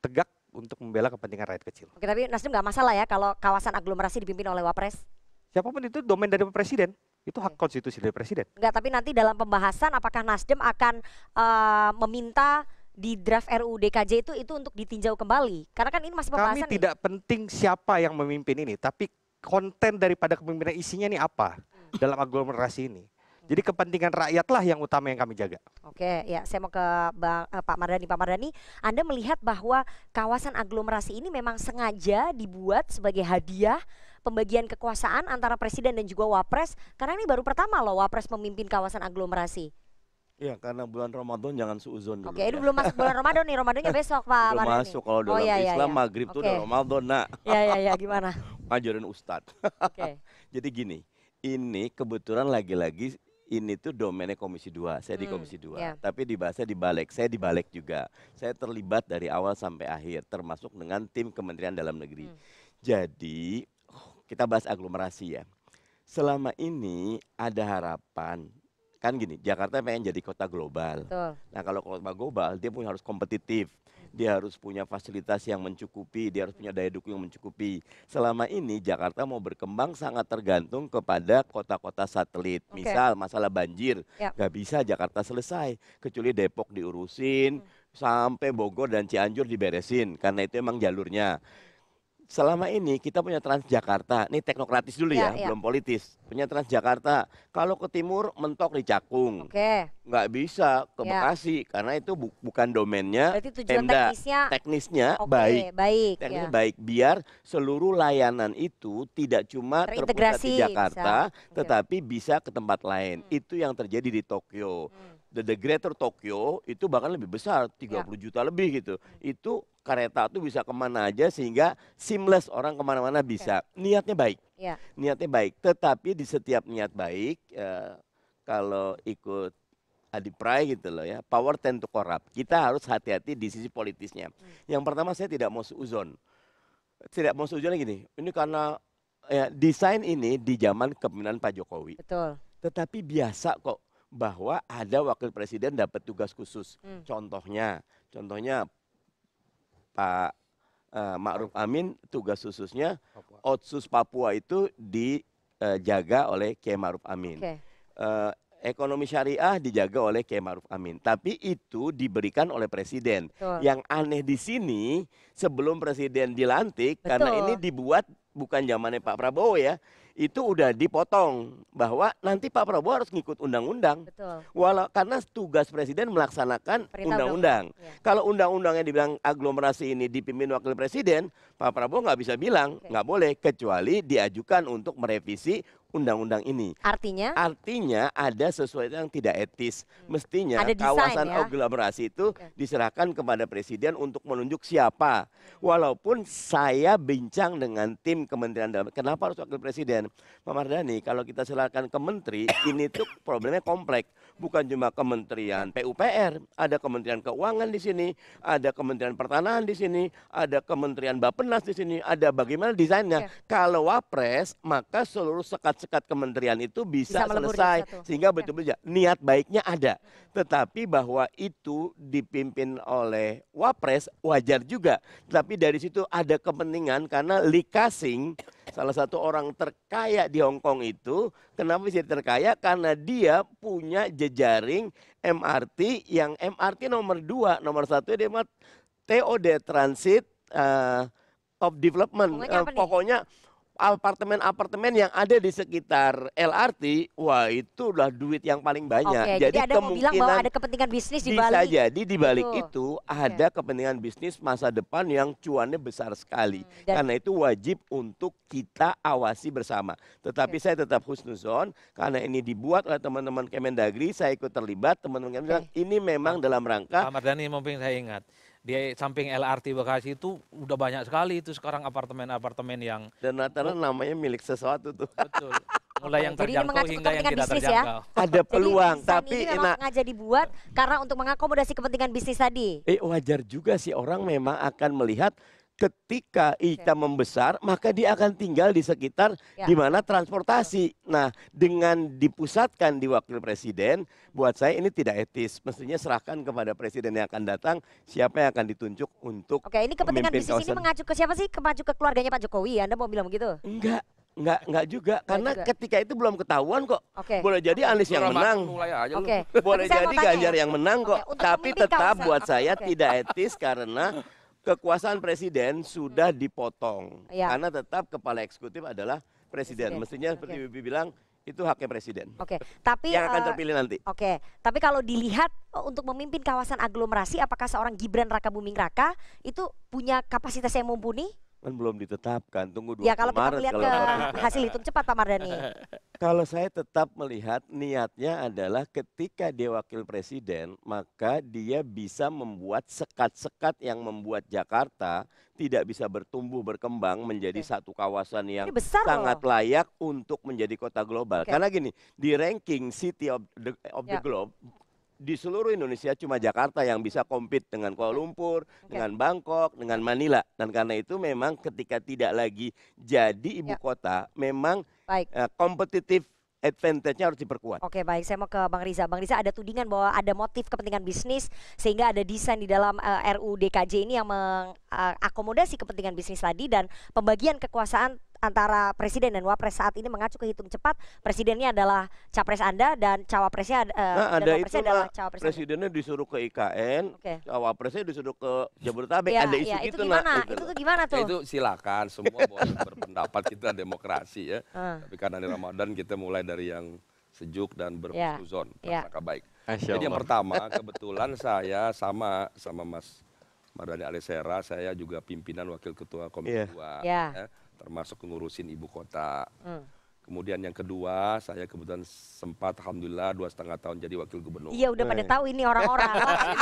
tegak untuk membela kepentingan rakyat kecil. Oke, tapi Nasdem nggak masalah ya kalau kawasan aglomerasi dipimpin oleh Wapres? Siapapun itu domain dari presiden, itu hak konstitusi dari presiden. Enggak, tapi nanti dalam pembahasan apakah Nasdem akan meminta di draft RUU DKJ itu untuk ditinjau kembali? Karena kan ini masih pembahasan. Kami tidak penting siapa yang memimpin ini, tapi konten daripada kepemimpinan isinya ini apa dalam aglomerasi ini. Jadi kepentingan rakyatlah yang utama yang kami jaga. Oke, ya saya mau ke Pak Mardhani. Pak Mardhani, Anda melihat bahwa kawasan aglomerasi ini memang sengaja dibuat sebagai hadiah pembagian kekuasaan antara presiden dan juga wapres, karena ini baru pertama loh wapres memimpin kawasan aglomerasi. Iya, karena bulan Ramadan jangan suuzon dulu. Oke, ini belum masuk bulan Ramadan nih, Ramadannya besok Pak Belum Mardhani. masuk, kalau dalam Islam maghrib tuh udah Ramadan, nak. Iya, gimana? Ngajarin Ustadz. Jadi gini, ini kebetulan lagi-lagi ini tuh domainnya Komisi 2, saya di Komisi 2, tapi dibahasnya di Balik, saya di Balik juga. Saya terlibat dari awal sampai akhir, termasuk dengan tim Kementerian Dalam Negeri. Jadi, kita bahas aglomerasi ya. Selama ini ada harapan, kan gini, Jakarta pengen jadi kota global. Nah kalau kota global, dia harus kompetitif. Dia harus punya fasilitas yang mencukupi, dia harus punya daya dukung yang mencukupi. Selama ini Jakarta mau berkembang sangat tergantung kepada kota-kota satelit. Misal masalah banjir, nggak bisa Jakarta selesai, kecuali Depok diurusin, sampai Bogor dan Cianjur diberesin, karena itu emang jalurnya. Selama ini kita punya Transjakarta, ini teknokratis dulu ya, belum politis. Punya Transjakarta, kalau ke timur mentok di Cakung, nggak bisa ke Bekasi karena itu bukan domainnya Pemda. Teknisnya baik, teknisnya baik, biar seluruh layanan itu tidak cuma terpusat di Jakarta, tetapi bisa ke tempat lain. Itu yang terjadi di Tokyo. The Greater Tokyo itu bahkan lebih besar, 30 juta lebih gitu. Itu kereta tuh bisa kemana aja sehingga seamless, orang kemana-mana bisa. Niatnya baik, niatnya baik. Tetapi di setiap niat baik, kalau ikut Adi Pray gitu loh ya, power tend to corrupt. Kita harus hati-hati di sisi politisnya. Yang pertama saya tidak mau seuzon. Tidak mau seuzonnya gini, ini karena desain ini di zaman kepemimpinan Pak Jokowi. Tetapi biasa kok bahwa ada wakil presiden dapat tugas khusus. Contohnya Pak Ma'ruf Amin tugas khususnya Otsus Papua itu dijaga oleh Kiai Ma'ruf Amin. Ekonomi syariah dijaga oleh Kiai Ma'ruf Amin. Tapi itu diberikan oleh presiden. Yang aneh di sini sebelum presiden dilantik, karena ini dibuat bukan zamannya Pak Prabowo ya, itu udah dipotong bahwa nanti Pak Prabowo harus ngikut undang-undang. Walau karena tugas presiden melaksanakan undang-undang. Kalau undang-undangnya dibilang aglomerasi ini dipimpin wakil presiden, Pak Prabowo nggak bisa bilang nggak boleh kecuali diajukan untuk merevisi undang-undang ini. Artinya ada sesuatu yang tidak etis. Mestinya kawasan aglomerasi itu diserahkan kepada presiden untuk menunjuk siapa. Walaupun saya bincang dengan tim Kementerian Dalam, kenapa harus wakil presiden? Pak Mardhani, kalau kita serahkan ke menteri, ini tuh problemnya kompleks. Bukan cuma Kementerian PUPR, ada Kementerian Keuangan di sini, ada Kementerian Pertanahan di sini, ada Kementerian Bappenas di sini, ada bagaimana desainnya. Kalau Wapres, maka seluruh sekat-sekat kementerian itu bisa selesai. Sehingga betul-betul niat baiknya ada. Tetapi bahwa itu dipimpin oleh Wapres, wajar juga. Tapi dari situ ada kepentingan karena Lee Ka-shing, salah satu orang terkaya di Hong Kong itu, kenapa bisa terkaya? Karena dia punya jejaring MRT yang MRT nomor 2, nomor 1 dia TOD Transit of Development. Pokoknya apartemen-apartemen yang ada di sekitar LRT, wah itu udah duit yang paling banyak. Jadi ada kemungkinan bilang bahwa ada kepentingan bisnis di balik. Bisa jadi di balik itu ada kepentingan bisnis masa depan yang cuannya besar sekali. Karena itu wajib untuk kita awasi bersama. Tetapi saya tetap husnuzon karena ini dibuat oleh teman-teman Kemendagri, saya ikut terlibat, teman-teman Kemendagri bilang ini memang dalam rangka. Pak Mardhani, mungkin saya ingat. Di samping LRT Bekasi itu udah banyak sekali itu sekarang apartemen-apartemen yang dan rata-rata namanya milik sesuatu tuh. Betul. Mulai yang Jadi ini terjangkau mengacu hingga yang kepentingan tidak bisnis terjangkau. ya? Ada peluang, Jadi tapi ini memang sengaja dibuat karena untuk mengakomodasi kepentingan bisnis tadi. wajar juga sih orang memang akan melihat ketika kita membesar, maka dia akan tinggal di sekitar di mana transportasi. Nah, dengan dipusatkan di wakil presiden, buat saya ini tidak etis. Mestinya serahkan kepada presiden yang akan datang, siapa yang akan ditunjuk untuk Oke, ini kepentingan memimpin bisnis ini kawasan. mengacu ke siapa sih? Mengacu ke keluarganya Pak Jokowi, Anda mau bilang begitu? Enggak juga, karena juga. ketika itu belum ketahuan kok. Oke. Boleh jadi Anies yang menang. Oke. Boleh Tapi saya jadi mau tanya Ganjar ya. yang menang kok. Oke, untuk Tapi memimpin tetap kawasan. buat saya Oke. tidak etis karena kekuasaan presiden sudah dipotong. Ya. Karena tetap kepala eksekutif adalah presiden. Mestinya seperti Bibi bilang, itu haknya presiden. Oke, tapi yang akan terpilih nanti. Oke, tapi kalau dilihat untuk memimpin kawasan aglomerasi, apakah seorang Gibran Rakabuming Raka itu punya kapasitas yang mumpuni? Kan belum ditetapkan, tunggu 20 Ya kalau kita Maret. melihat kalau ke hasil hitung cepat Pak Mardhani. Kalau saya tetap melihat niatnya adalah ketika dia wakil presiden, maka dia bisa membuat sekat-sekat yang membuat Jakarta tidak bisa bertumbuh berkembang menjadi satu kawasan yang sangat layak untuk menjadi kota global. Karena gini, di ranking City of the Globe, di seluruh Indonesia cuma Jakarta yang bisa compete dengan Kuala Lumpur, dengan Bangkok, dengan Manila. Dan karena itu memang ketika tidak lagi jadi ibu kota, memang kompetitif advantage-nya harus diperkuat. Oke, baik, saya mau ke Bang Riza. Bang Riza, ada tudingan bahwa ada motif kepentingan bisnis sehingga ada desain di dalam RUU DKJ ini yang mengakomodasi kepentingan bisnis tadi dan pembagian kekuasaan antara presiden dan wapres saat ini mengacu ke hitung cepat. Presidennya adalah capres Anda dan cawapresnya ada itu adalah cawapres presidennya disuruh ke IKN, cawapresnya disuruh ke Jabodetabek. Ya, ada isu ya, gitu itu tuh gimana tuh? Itu silakan, semua boleh berpendapat, kita demokrasi ya. Tapi karena di Ramadan kita mulai dari yang sejuk dan berhuzon, prasangka baik. Jadi yang pertama, kebetulan saya sama Mas Mardhani Alisera, saya juga pimpinan wakil ketua Komisi 2. Ya, termasuk ngurusin ibu kota. Kemudian yang kedua, saya kebetulan sempat alhamdulillah 2,5 tahun jadi wakil gubernur. Iya, udah pada tahu ini orang-orang.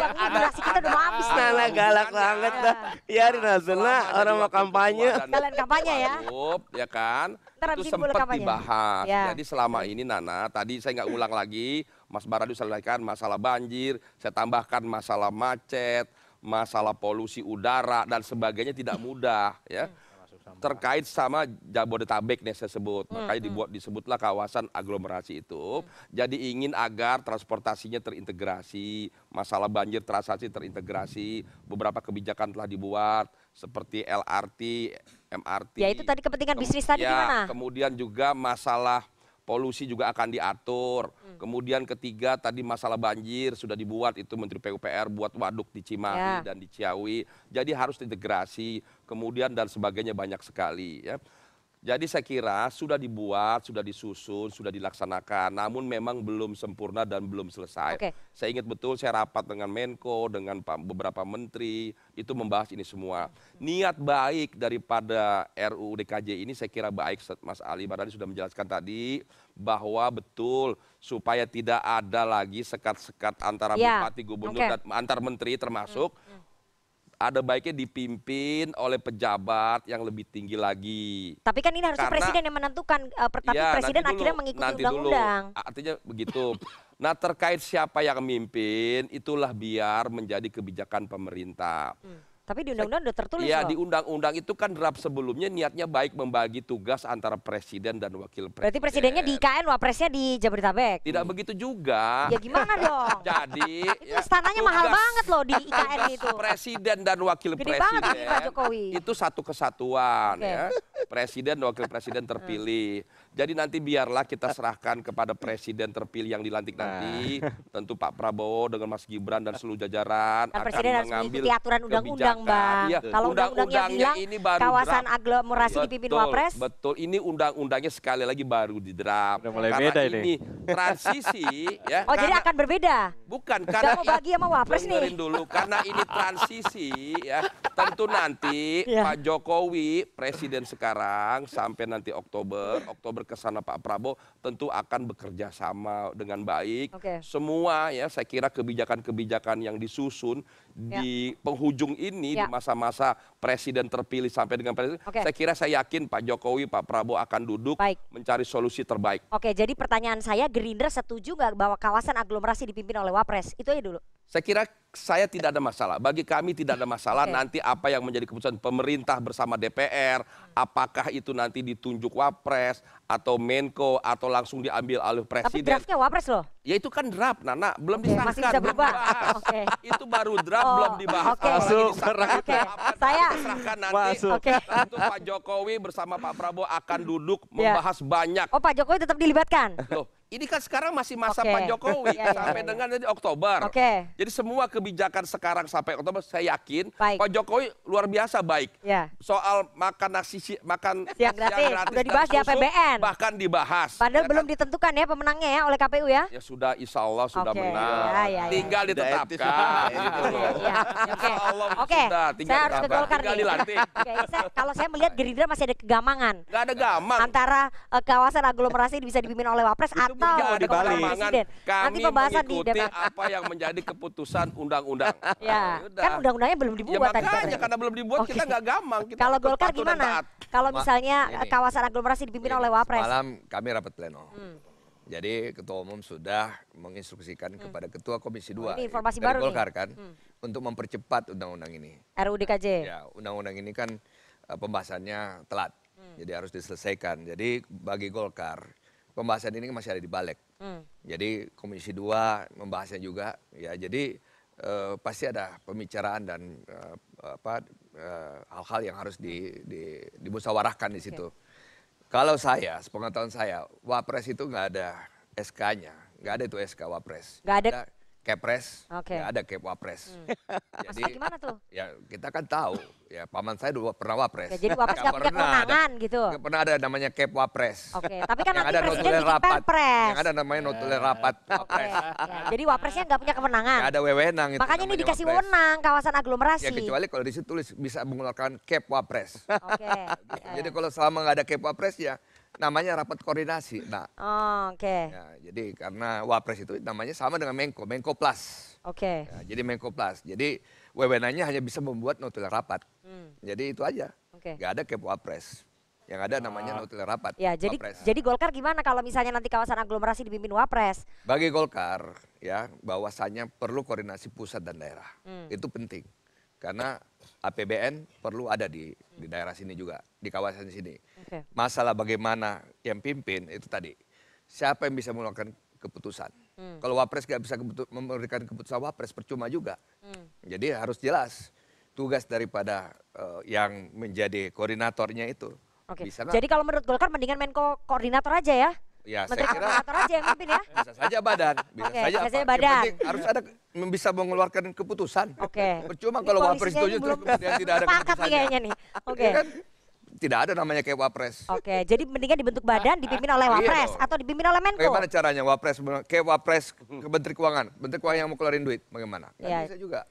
Durasi kita udah mau habis. Nana galak banget dah. Ya Rinazullah, orang mau kampanye. Kalian kampanye ya. Ya kan? Itu sempat dibahas. Jadi selama ini Nana, tadi saya nggak ulang lagi, Mas Baradu selesaikan masalah banjir, saya tambahkan masalah macet, masalah polusi udara dan sebagainya tidak mudah ya. Terkait sama Jabodetabek nih saya sebut, makanya disebutlah kawasan aglomerasi itu. Jadi ingin agar transportasinya terintegrasi, masalah banjir transportasi terintegrasi, beberapa kebijakan telah dibuat seperti LRT, MRT. Ya itu tadi kepentingan bisnis tadi gimana? Kemudian juga masalah polusi juga akan diatur. Kemudian ketiga tadi masalah banjir sudah dibuat itu Menteri PUPR buat waduk di Cimahi dan di Ciawi. Jadi harus integrasi, kemudian dan sebagainya banyak sekali ya. Jadi saya kira sudah dibuat, sudah disusun, sudah dilaksanakan, namun memang belum sempurna dan belum selesai. Saya ingat betul saya rapat dengan Menko, dengan beberapa menteri, itu membahas ini semua. Niat baik daripada RUU DKJ ini saya kira baik, Mas Ali Mardhani sudah menjelaskan tadi, bahwa betul supaya tidak ada lagi sekat-sekat antara bupati, gubernur, dan antar menteri termasuk, ada baiknya dipimpin oleh pejabat yang lebih tinggi lagi. Tapi kan ini harusnya presiden yang menentukan, tapi presiden akhirnya mengikuti undang-undang. Artinya begitu. Nah terkait siapa yang memimpin, itulah biar menjadi kebijakan pemerintah. Tapi di undang-undang udah tertulis ya, loh. di undang-undang itu kan draft sebelumnya niatnya baik membagi tugas antara presiden dan wakil presiden. Berarti presidennya di IKN, wapresnya di Jabodetabek. Tidak begitu juga. Ya gimana dong? Jadi itu istananya mahal banget loh di IKN itu. Presiden dan wakil Gede presiden banget Pak Jokowi. itu satu kesatuan ya. Presiden dan wakil presiden terpilih. Jadi nanti biarlah kita serahkan kepada presiden terpilih yang dilantik nanti. Tentu Pak Prabowo dengan Mas Gibran dan seluruh jajaran kan akan presiden harus mengambil mengikuti aturan undang-undang, Bang. Ya, kalau undang-undangnya bilang ini baru kawasan draft. aglomerasi dipimpin wapres. Betul, ini undang-undangnya sekali lagi baru di draft. Udah mulai karena beda ini transisi ya. Oh, jadi akan berbeda? Bukan, Gak karena mau bagi sama wapres nih. dengerin dulu, karena ini transisi ya. Tentu nanti Pak Jokowi presiden sekarang sekarang sampai nanti Oktober ke sana Pak Prabowo tentu akan bekerja sama dengan baik. Semua ya saya kira kebijakan-kebijakan yang disusun di penghujung ini di masa-masa presiden terpilih sampai dengan presiden, saya yakin Pak Jokowi, Pak Prabowo akan duduk mencari solusi terbaik. Oke, jadi pertanyaan saya, Gerindra setuju nggak bahwa kawasan aglomerasi dipimpin oleh Wapres? Itu aja dulu. Saya kira saya tidak ada masalah. Bagi kami tidak ada masalah nanti apa yang menjadi keputusan pemerintah bersama DPR, apakah itu nanti ditunjuk Wapres atau Menko atau langsung diambil oleh Presiden. Tapi draftnya Wapres loh. Ya itu kan draft, Nana, belum disahkan. Masih bisa berubah. Itu baru draft, belum dibahas. Saya serahkan nanti. Tentu Pak Jokowi bersama Pak Prabowo akan duduk membahas banyak. Oh, Pak Jokowi tetap dilibatkan? Loh, ini kan sekarang masih masa Pak Jokowi sampai dengan nanti Oktober. Jadi semua kebijakan sekarang sampai Oktober saya yakin Pak Jokowi luar biasa baik. Soal makan nasi makan siang gratis sudah dibahas di APBN. Bahkan dibahas. Padahal belum ditentukan ya pemenangnya ya oleh KPU ya. Ya sudah, insya Allah sudah menang. Tinggal ditetapkan. Oke, saya harus ke Golkar nih. Kalau saya melihat Gerindra masih ada kegamangan. Gak ada gamang. Antara kawasan aglomerasi bisa dipimpin oleh Wapres atau Presiden. Nanti pembahasan di DPR. Apa yang menjadi keputusan undang-undang. Ya, kan undang-undangnya belum dibuat tadi. Makanya karena belum dibuat kita nggak gamang. Kalau Golkar gimana? Kalau misalnya kawasan aglomerasi dipimpin oleh Wapres. Malam kami rapat pleno. Jadi Ketua Umum sudah menginstruksikan kepada Ketua Komisi 2 ini informasi dari baru Golkar kan untuk mempercepat undang-undang ini. RUU DKJ. Ya, undang-undang ini kan pembahasannya telat. Jadi harus diselesaikan. Jadi bagi Golkar pembahasan ini masih ada di balik. Jadi Komisi 2 membahasnya juga. Ya, jadi pasti ada pembicaraan dan hal-hal yang harus dimusyawarahkan di situ. Kalau saya, sepengetahuan saya, Wapres itu nggak ada SK-nya, nggak ada itu SK Wapres. Nggak ada Kepres, nggak ada Kep Wapres. Jadi gimana tuh? Ya kita kan tahu, ya paman saya dulu pernah Wapres. Jadi Wapres nggak punya kewenangan gitu. Nggak pernah ada namanya Kep Wapres. Tapi kan nanti Presiden bikin Perpres. Yang ada namanya notulen rapat Wapres. Jadi Wapresnya nggak punya kewenangan. Nggak ada wewenang. Makanya ini dikasih wewenang kawasan aglomerasi. Ya kecuali kalau di situ tulis bisa mengeluarkan Kep Wapres. Jadi kalau selama nggak ada Kep Wapres ya namanya rapat koordinasi. Nah, ya, jadi karena Wapres itu namanya sama dengan Menko Plus. Ya, jadi Menko Plus. Jadi wewenangnya hanya bisa membuat notulen rapat. Jadi itu aja. Nggak ada Kep Wapres. Yang ada namanya notulen rapat. Ya, jadi Golkar gimana kalau misalnya nanti kawasan aglomerasi dipimpin Wapres? Bagi Golkar ya bahwasannya perlu koordinasi pusat dan daerah. Itu penting. Karena APBN perlu ada di daerah sini juga, di kawasan sini. Masalah bagaimana yang pimpin itu tadi, siapa yang bisa mengeluarkan keputusan. Kalau Wapres nggak bisa memberikan keputusan Wapres, percuma juga. Jadi harus jelas tugas daripada yang menjadi koordinatornya itu. Jadi kalau menurut Golkar mendingan Menko koordinator aja ya? Ya, Menteri saya kira koordinator aja yang mimpin ya? Bisa saja badan, bisa saja apa. Yang penting harus ada bisa mengeluarkan keputusan. Percuma kalau Wapres itu kemudian tidak ada keputusannya. Kayaknya nih. Kan tidak ada namanya kayak Wapres. Jadi mendingan dibentuk badan dipimpin oleh Wapres atau dipimpin oleh Menko. Bagaimana caranya Wapres kayak Wapres ke Menteri Keuangan yang mau keluarin duit, bagaimana? Kan bisa juga.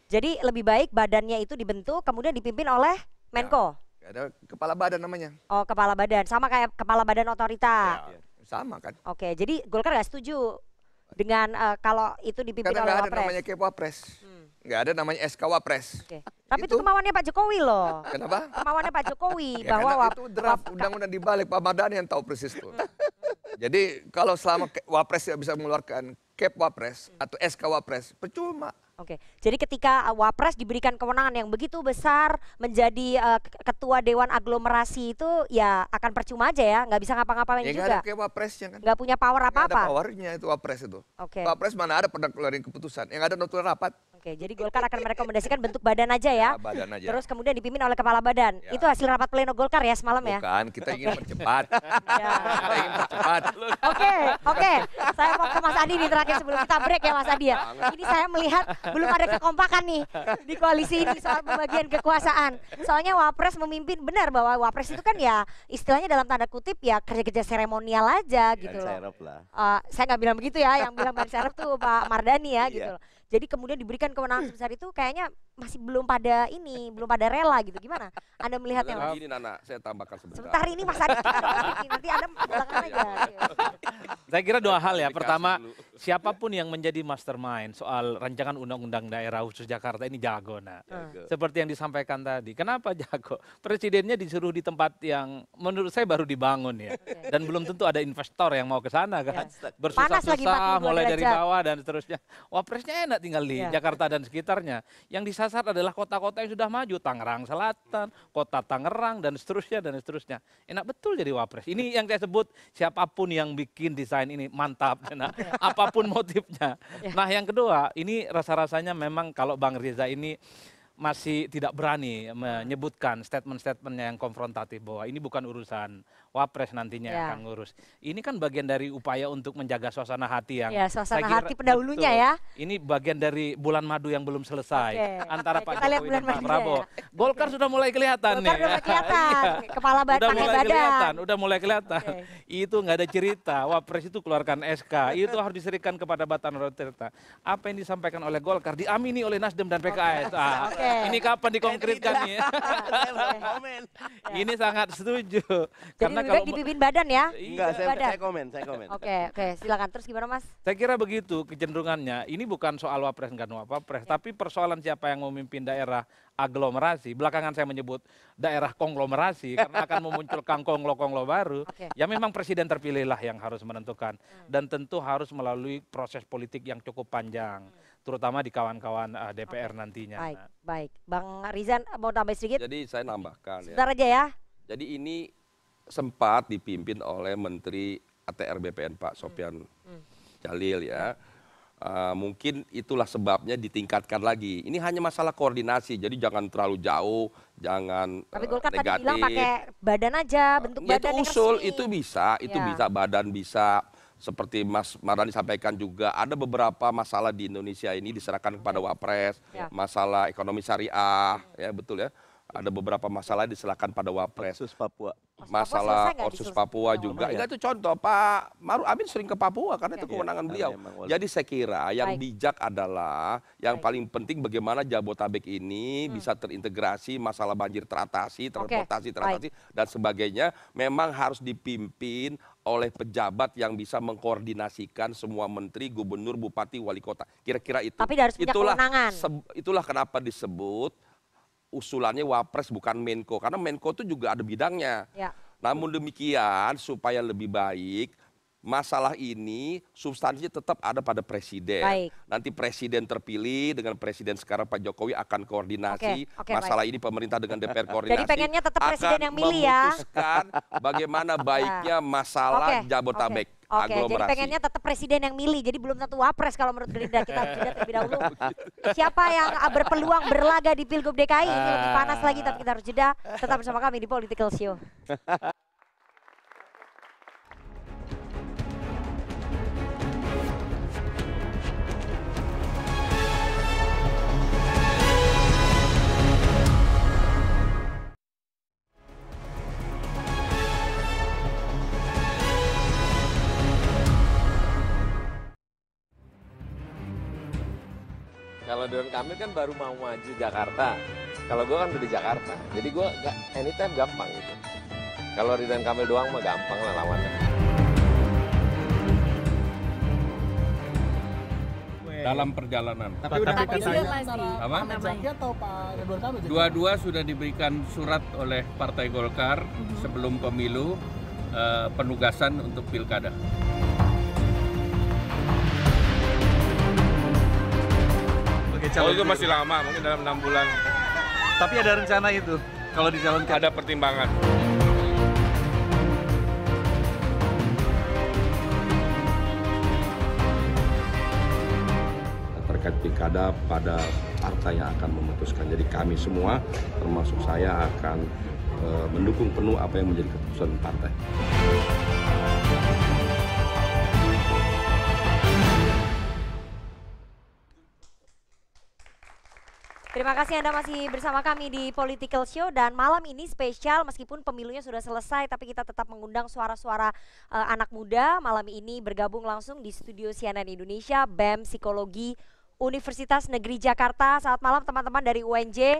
Jadi lebih baik badannya itu dibentuk kemudian dipimpin oleh Menko. Ada kepala badan namanya. Oh, kepala badan sama kayak kepala badan otorita. Sama kan. Jadi Golkar nggak setuju dengan kalau itu dipimpin oleh Wapres. Karena nggak ada namanya kayak Wapres. Nggak ada namanya SK Wapres. Tapi itu kemauannya Pak Jokowi loh. Kenapa? Kemauannya Pak Jokowi ya, bahwa itu draft undang-undang di balik Pak Mardhani yang tahu persis tuh. Jadi kalau selama Wapres tidak bisa mengeluarkan Kep Wapres atau SK Wapres, percuma. Jadi ketika Wapres diberikan kewenangan yang begitu besar menjadi ketua Dewan Aglomerasi itu ya akan percuma aja ya, nggak bisa ngapa-ngapain juga. Nggak ada kayak Wapresnya kan. Nggak punya power apa-apa. Nggak ada powernya itu Wapres itu. Wapres mana ada pernah keluarin keputusan, yang ada notulen rapat. Jadi Golkar akan merekomendasikan bentuk badan aja ya. Badan aja. Terus kemudian dipimpin oleh kepala badan. Itu hasil rapat pleno Golkar ya semalam ya? Bukan, kita ingin percepat. Kita ingin percepat. Oke. Saya mau ke Mas Adi nih terakhir sebelum kita break ya Mas Adi ya. Ini saya melihat belum ada kekompakan nih di koalisi ini soal pembagian kekuasaan. Soalnya Wapres memimpin, benar bahwa Wapres itu kan ya istilahnya dalam tanda kutip ya kerja-kerja seremonial aja gitu loh. Saya nggak bilang begitu ya, yang bilang ban serep tuh Pak Mardhani ya gitu loh. Jadi kemudian diberikan kewenangan sebesar itu kayaknya masih belum pada rela gitu. Gimana Anda melihatnya, Mas? Ini Nana, saya tambahkan sebentar. Sebentar, ini Mas Adi nanti Anda belakangan aja. Saya kira dua hal ya. Pertama, siapapun yang menjadi mastermind soal rancangan undang-undang daerah khusus Jakarta ini jago. Nah, seperti yang disampaikan tadi. Kenapa jago? Presidennya disuruh di tempat yang menurut saya baru dibangun ya. Dan belum tentu ada investor yang mau ke sana kan. Bersusah-susah mulai dari bawah dan seterusnya. Wapresnya enak tinggal di Jakarta dan sekitarnya. Yang disasar adalah kota-kota yang sudah maju, Tangerang Selatan, Kota Tangerang dan seterusnya dan seterusnya. Enak betul jadi wapres. Ini yang saya sebut siapapun yang bikin desain ini mantap. Nah, apapun motifnya. Nah, yang kedua, ini rasa-rasanya memang kalau Bang Riza ini masih tidak berani menyebutkan statement-statementnya yang konfrontatif bahwa ini bukan urusan wapres nantinya yang akan ngurus. Ini kan bagian dari upaya untuk menjaga suasana hati yang suasana hati pendahulunya ya. Ini bagian dari bulan madu yang belum selesai antara Pak Jokowi dan Pak Prabowo. Golkar sudah mulai kelihatan nih. Sudah kelihatan. Kepala badan. Udah mulai kelihatan. Itu nggak ada cerita. Wapres itu keluarkan SK. Itu harus diserikan kepada Batan Rotirta. Apa yang disampaikan oleh Golkar diamini oleh Nasdem dan PKS. Ini kapan dikonkretkan nih? Ini sangat setuju. Karena kalau dipimpin badan ya? Enggak, saya komen. Oke, silakan. Terus gimana, Mas? Saya kira begitu kecenderungannya. Ini bukan soal wapres enggak wapres, tapi persoalan siapa yang memimpin daerah aglomerasi. Belakangan saya menyebut daerah konglomerasi karena akan memunculkan konglo-konglo baru. Ya memang presiden terpilihlah yang harus menentukan dan tentu harus melalui proses politik yang cukup panjang. Terutama di kawan-kawan DPR nantinya. Baik. Bang Rizan mau tambah sedikit? Jadi saya nambahkan Sebentar aja ya. Jadi ini sempat dipimpin oleh Menteri ATR BPN Pak Sofyan Djalil ya. Mungkin itulah sebabnya ditingkatkan lagi. Ini hanya masalah koordinasi, jadi jangan terlalu jauh, jangan Tapi Golkar negatif. tadi bilang pakai badan aja, bentuk badan itu usul, itu bisa, badan bisa. Seperti Mas Mardhani sampaikan juga, ada beberapa masalah di Indonesia ini diserahkan kepada Wapres, masalah ekonomi syariah, ya betul ya. Ada beberapa masalah diserahkan pada Wapres. Otsus Papua. Masalah Otsus Papua juga. Enggak, itu contoh, Pak Maruf Amin sering ke Papua karena itu kewenangan beliau. Jadi saya kira yang bijak adalah, yang paling penting bagaimana Jabotabek ini bisa terintegrasi, masalah banjir teratasi, transportasi teratasi, dan sebagainya. Memang harus dipimpin oleh pejabat yang bisa mengkoordinasikan semua menteri, gubernur, bupati, wali kota. Kira-kira itu. Tapi harus punya kewenangan. Itulah kenapa disebut usulannya Wapres bukan Menko, karena Menko itu juga ada bidangnya. Namun demikian supaya lebih baik, masalah ini substansinya tetap ada pada presiden. Nanti presiden terpilih dengan presiden sekarang Pak Jokowi akan koordinasi. Masalah ini pemerintah dengan DPR koordinasi. Jadi pengennya tetap presiden yang milih ya. Memutuskan bagaimana baiknya masalah Jabotabek. Jadi pengennya tetap presiden yang milih, jadi belum tentu wapres kalau menurut Gerindra. Kita jeda terlebih dahulu. Siapa yang berpeluang berlaga di Pilgub DKI ini lebih panas lagi, tapi kita harus jeda. Tetap bersama kami di Political Show. Kalau Ridwan Kamil kan baru mau maju Jakarta. Kalau gue kan udah di Jakarta. Jadi gue anytime gampang gitu. Kalau Ridwan Kamil doang mah gampang lah lawannya. Dalam perjalanan. Tapi udah Dua-dua sudah diberikan surat oleh Partai Golkar sebelum pemilu penugasan untuk pilkada. Oh itu masih lama, mungkin dalam 6 bulan. Tapi ada rencana itu, kalau dicalonkan? Ada pertimbangan. Terkait pilkada pada partai yang akan memutuskan. Jadi kami semua, termasuk saya, akan mendukung penuh apa yang menjadi keputusan partai. Terima kasih Anda masih bersama kami di Political Show, dan malam ini spesial meskipun pemilunya sudah selesai, tapi kita tetap mengundang suara-suara anak muda. Malam ini bergabung langsung di studio CNN Indonesia BEM Psikologi Universitas Negeri Jakarta. Selamat malam teman-teman dari UNJ.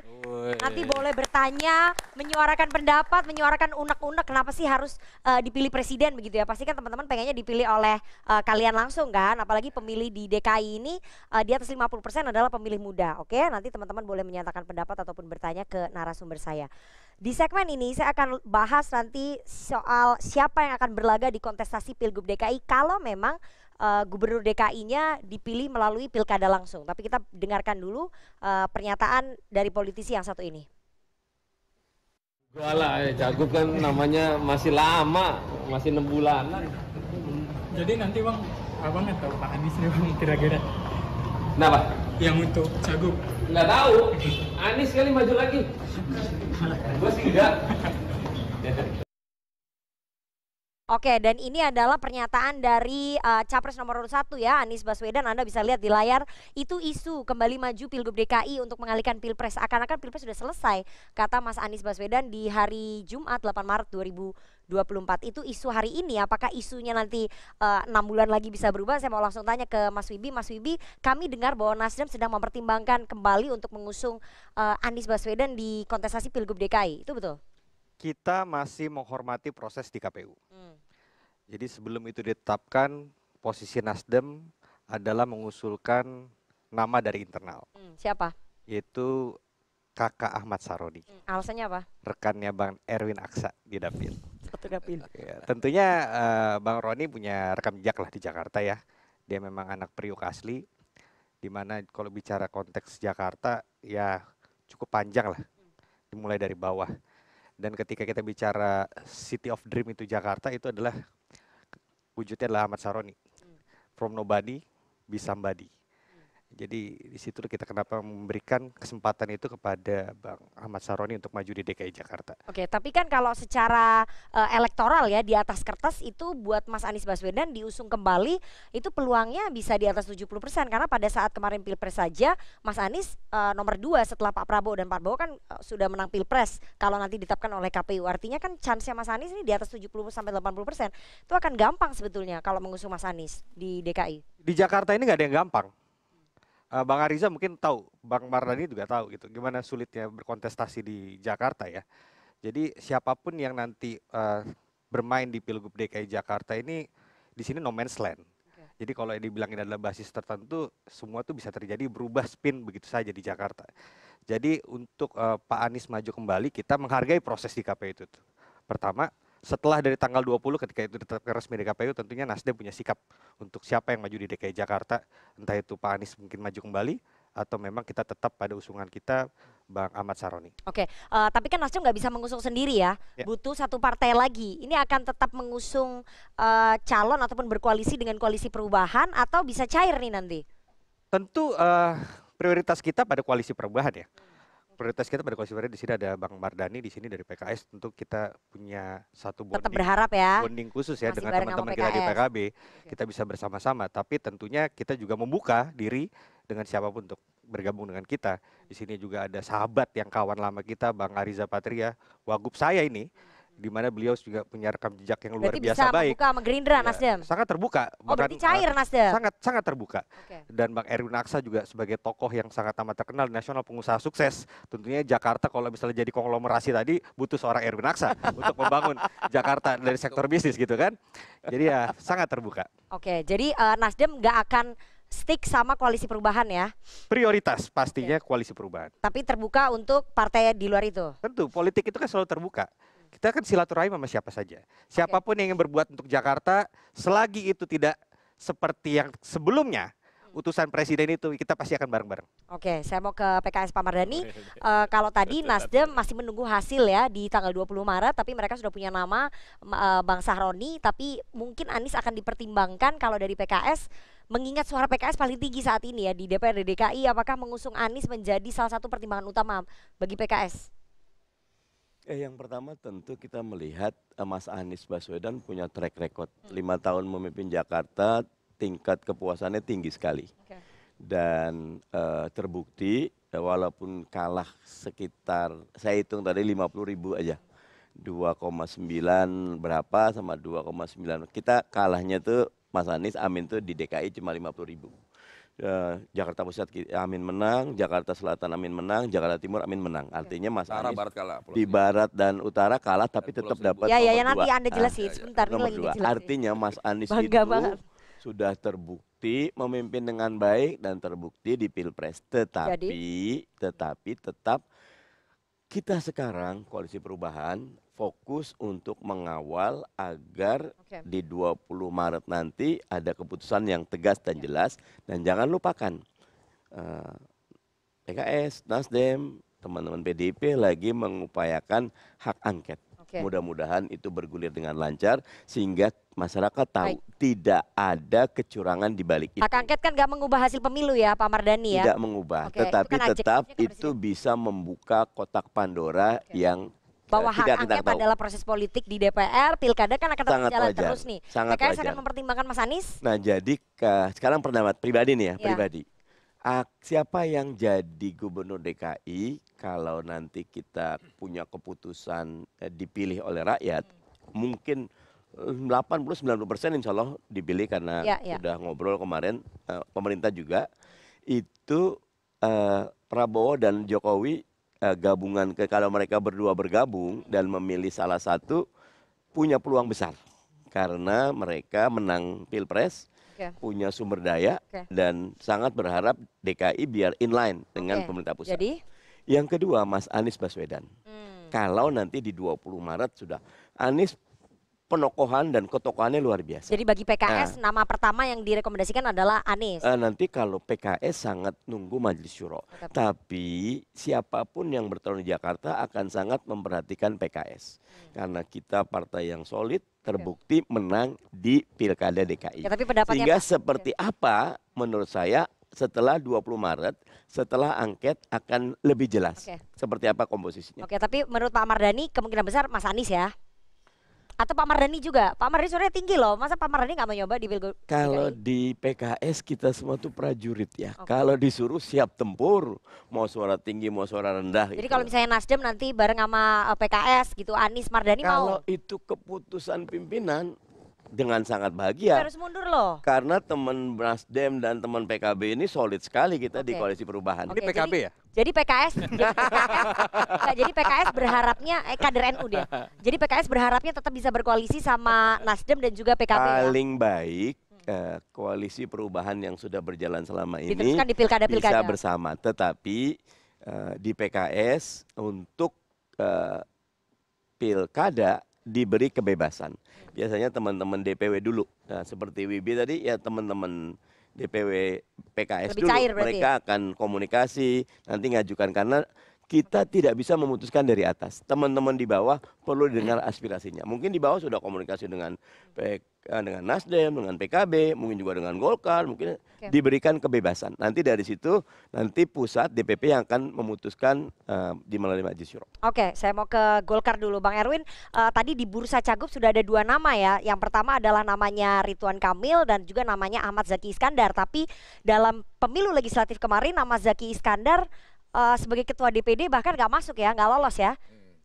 Nanti boleh bertanya, menyuarakan pendapat, menyuarakan unek-unek kenapa sih harus dipilih presiden begitu ya. Pasti kan teman-teman pengennya dipilih oleh kalian langsung kan. Apalagi pemilih di DKI ini di atas 50% adalah pemilih muda. Oke, nanti teman-teman boleh menyatakan pendapat ataupun bertanya ke narasumber saya. Di segmen ini saya akan bahas nanti soal siapa yang akan berlaga di kontestasi Pilgub DKI kalau memang Gubernur DKI-nya dipilih melalui pilkada langsung. Tapi kita dengarkan dulu pernyataan dari politisi yang satu ini. Walah, Cagup kan namanya masih lama, masih 6 bulanan. Jadi nanti Bang, abang nggak tahu Pak Anies nih Bang kira-kira. Kenapa? Yang untuk Cagup. Nggak tahu, Anies kali maju lagi. Gue sih enggak. Oke, dan ini adalah pernyataan dari Capres nomor 1 ya, Anies Baswedan. Anda bisa lihat di layar, itu isu kembali maju Pilgub DKI untuk mengalihkan Pilpres. Akan-akan Pilpres sudah selesai, kata Mas Anies Baswedan di hari Jumat 8 Maret 2024. Itu isu hari ini, apakah isunya nanti 6 bulan lagi bisa berubah? Saya mau langsung tanya ke Mas Wibi. Mas Wibi, kami dengar bahwa Nasdem sedang mempertimbangkan kembali untuk mengusung Anies Baswedan di kontestasi Pilgub DKI, itu betul? Kita masih menghormati proses di KPU. Jadi sebelum itu ditetapkan, posisi Nasdem adalah mengusulkan nama dari internal. Siapa? Yaitu Kakak Ahmad Saroni. Alasannya apa? Rekannya Bang Erwin Aksa di Dapil. Satu dapil. Ya, tentunya Bang Roni punya rekam jejak lah di Jakarta ya. Dia memang anak Priuk asli. Dimana kalau bicara konteks Jakarta ya cukup panjang lah. Dimulai dari bawah. Dan ketika kita bicara City of Dream itu Jakarta, itu adalah wujudnya adalah Ahmad Saroni. From nobody, be somebody. Jadi di situ kita kenapa memberikan kesempatan itu kepada Bang Ahmad Saroni untuk maju di DKI Jakarta. Oke, tapi kan kalau secara elektoral ya di atas kertas itu buat Mas Anies Baswedan diusung kembali itu peluangnya bisa di atas 70% karena pada saat kemarin Pilpres saja Mas Anies nomor 2 setelah Pak Prabowo, dan Pak Prabowo kan sudah menang Pilpres kalau nanti ditetapkan oleh KPU. Artinya kan chance-nya Mas Anies ini di atas 70-80%. Itu akan gampang sebetulnya kalau mengusung Mas Anies di DKI. Di Jakarta ini nggak ada yang gampang. Bang Ariza mungkin tahu, Bang Mardhani juga tahu gitu, gimana sulitnya berkontestasi di Jakarta ya. Jadi siapapun yang nanti bermain di Pilgub DKI Jakarta ini, di sini no man's land. Jadi kalau dibilangin adalah basis tertentu, semua tuh bisa terjadi, berubah spin begitu saja di Jakarta. Jadi untuk Pak Anies maju kembali, kita menghargai proses di KPU itu. Pertama, setelah dari tanggal 20 ketika itu ditetapkan resmi di KPU, tentunya Nasdem punya sikap untuk siapa yang maju di DKI Jakarta, entah itu Pak Anies mungkin maju kembali atau memang kita tetap pada usungan kita Bang Ahmad Saroni. Oke, tapi kan Nasdem nggak bisa mengusung sendiri ya, butuh satu partai lagi. Ini akan tetap mengusung calon ataupun berkoalisi dengan koalisi perubahan atau bisa cair nih nanti? Tentu prioritas kita pada koalisi perubahan ya. Prioritas kita pada koalisi perubahan, di sini ada Bang Mardhani, di sini dari PKS. Tentu kita punya satu bonding, tetap berharap ya, bonding khusus ya masih dengan teman-teman kita di PKB. Kita bisa bersama-sama, tapi tentunya kita juga membuka diri dengan siapapun untuk bergabung dengan kita. Di sini juga ada sahabat yang kawan lama kita, Bang Ariza Patria, Wagub saya ini, di mana beliau juga punya rekam jejak yang luar biasa baik. Berarti bisa membuka sama Gerindra, Nasdem? Sangat terbuka. Oh, berarti cair Nasdem? Sangat terbuka. Dan Bang Erwin Aksa juga sebagai tokoh yang sangat amat terkenal di nasional, pengusaha sukses. Tentunya Jakarta kalau misalnya jadi konglomerasi tadi, butuh seorang Erwin Aksa untuk membangun Jakarta dari sektor bisnis gitu kan. Jadi ya sangat terbuka. Oke, jadi Nasdem nggak akan stick sama koalisi perubahan ya? Prioritas pastinya koalisi perubahan. Tapi terbuka untuk partai di luar itu? Tentu, politik itu kan selalu terbuka. Kita kan silaturahim sama siapa saja. Siapapun yang ingin berbuat untuk Jakarta, selagi itu tidak seperti yang sebelumnya, utusan presiden itu, kita pasti akan bareng-bareng. Oke, saya mau ke PKS Pak Mardhani. Kalau tadi Nasdem masih menunggu hasil ya di tanggal 20 Maret, tapi mereka sudah punya nama Bang Saroni, tapi mungkin Anies akan dipertimbangkan kalau dari PKS, mengingat suara PKS paling tinggi saat ini ya di DPRD DKI, apakah mengusung Anies menjadi salah satu pertimbangan utama bagi PKS? Yang pertama tentu kita melihat Mas Anies Baswedan punya track record 5 tahun memimpin Jakarta, tingkat kepuasannya tinggi sekali. Dan terbukti walaupun kalah sekitar, saya hitung tadi 50.000 aja, 2,9 berapa sama 2,9, kita kalahnya tuh Mas Anies Amin tuh di DKI cuma 50.000. Jakarta Pusat Amin menang, Jakarta Selatan Amin menang, Jakarta Timur Amin menang. Artinya Mas Anies Barat kalah, di barat dan utara kalah tapi tetap dapat ya, nomor 2. Nanti Anda jelasin sebentar nomor lagi 2. Artinya Mas Anies Bangga itu banget. sudah terbukti memimpin dengan baik dan terbukti di Pilpres. Tetapi tetap kita sekarang Koalisi Perubahan fokus untuk mengawal agar di 20 Maret nanti ada keputusan yang tegas dan jelas. Dan jangan lupakan PKS, Nasdem, teman-teman PDIP lagi mengupayakan hak angket. Mudah-mudahan itu bergulir dengan lancar sehingga masyarakat tahu tidak ada kecurangan di balik itu. Hak angket kan nggak mengubah hasil pemilu ya Pak Mardhani ya? Tidak mengubah, tetapi tetap itu bisa membuka kotak Pandora yang bahwa hak angket adalah proses politik di DPR, pilkada kan akan terus jalan terus nih. PKS akan mempertimbangkan Mas Anies? Nah jadi sekarang pendapat pribadi nih ya, pribadi. Siapa yang jadi gubernur DKI kalau nanti kita punya keputusan dipilih oleh rakyat, mungkin 80-90% insya Allah dipilih karena sudah ngobrol kemarin, pemerintah juga, itu Prabowo dan Jokowi gabungan kalau mereka berdua bergabung dan memilih salah satu punya peluang besar karena mereka menang Pilpres, punya sumber daya dan sangat berharap DKI biar inline dengan pemerintah pusat. Jadi? Yang kedua Mas Anies Baswedan. Kalau nanti di 20 Maret sudah Anies penokohan dan ketokohannya luar biasa. Jadi bagi PKS nama pertama yang direkomendasikan adalah Anies. Nanti kalau PKS sangat nunggu Majelis Syuro. Tapi siapapun yang bertarung di Jakarta akan sangat memperhatikan PKS. Karena kita partai yang solid, terbukti menang di Pilkada DKI. Sehingga seperti apa menurut saya setelah 20 Maret, setelah angket akan lebih jelas. Seperti apa komposisinya. Tapi menurut Pak Mardhani kemungkinan besar Mas Anies ya? Atau Pak Mardhani juga? Pak Mardhani suaranya tinggi loh, masa Pak Mardhani nggak mau nyoba di Pilgub? Kalau di PKS kita semua tuh prajurit ya. Kalau disuruh siap tempur, mau suara tinggi, mau suara rendah. Jadi kalau misalnya Nasdem nanti bareng sama PKS gitu, Anies Mardhani mau? Kalau itu keputusan pimpinan, dengan sangat bahagia. Harus mundur loh. Karena teman Nasdem dan teman PKB ini solid sekali kita di Koalisi Perubahan. Ini PKB ya? Jadi PKS, jadi PKS berharapnya kader NU dia. Jadi PKS berharapnya tetap bisa berkoalisi sama Nasdem dan juga PKB. Paling baik Koalisi Perubahan yang sudah berjalan selama ini diteruskan di pilkada-pilkada bisa bersama. Tetapi di PKS untuk pilkada diberi kebebasan. Biasanya teman-teman DPW dulu. Nah, seperti Wibi tadi ya teman-teman DPW PKS lebih dulu. Mereka akan komunikasi, nanti ngajukan karena kita tidak bisa memutuskan dari atas. Teman-teman di bawah perlu didengar aspirasinya. Mungkin di bawah sudah komunikasi dengan Nasdem, dengan PKB, mungkin juga dengan Golkar, mungkin diberikan kebebasan. Nanti dari situ nanti pusat DPP yang akan memutuskan di melalui Majelis Syuro. Oke, saya mau ke Golkar dulu, Bang Erwin. Tadi di bursa cagup sudah ada 2 nama ya. Yang pertama adalah namanya Ridwan Kamil dan juga namanya Ahmad Zaki Iskandar. Tapi dalam pemilu legislatif kemarin nama Zaki Iskandar sebagai ketua DPD bahkan nggak masuk ya, nggak lolos ya.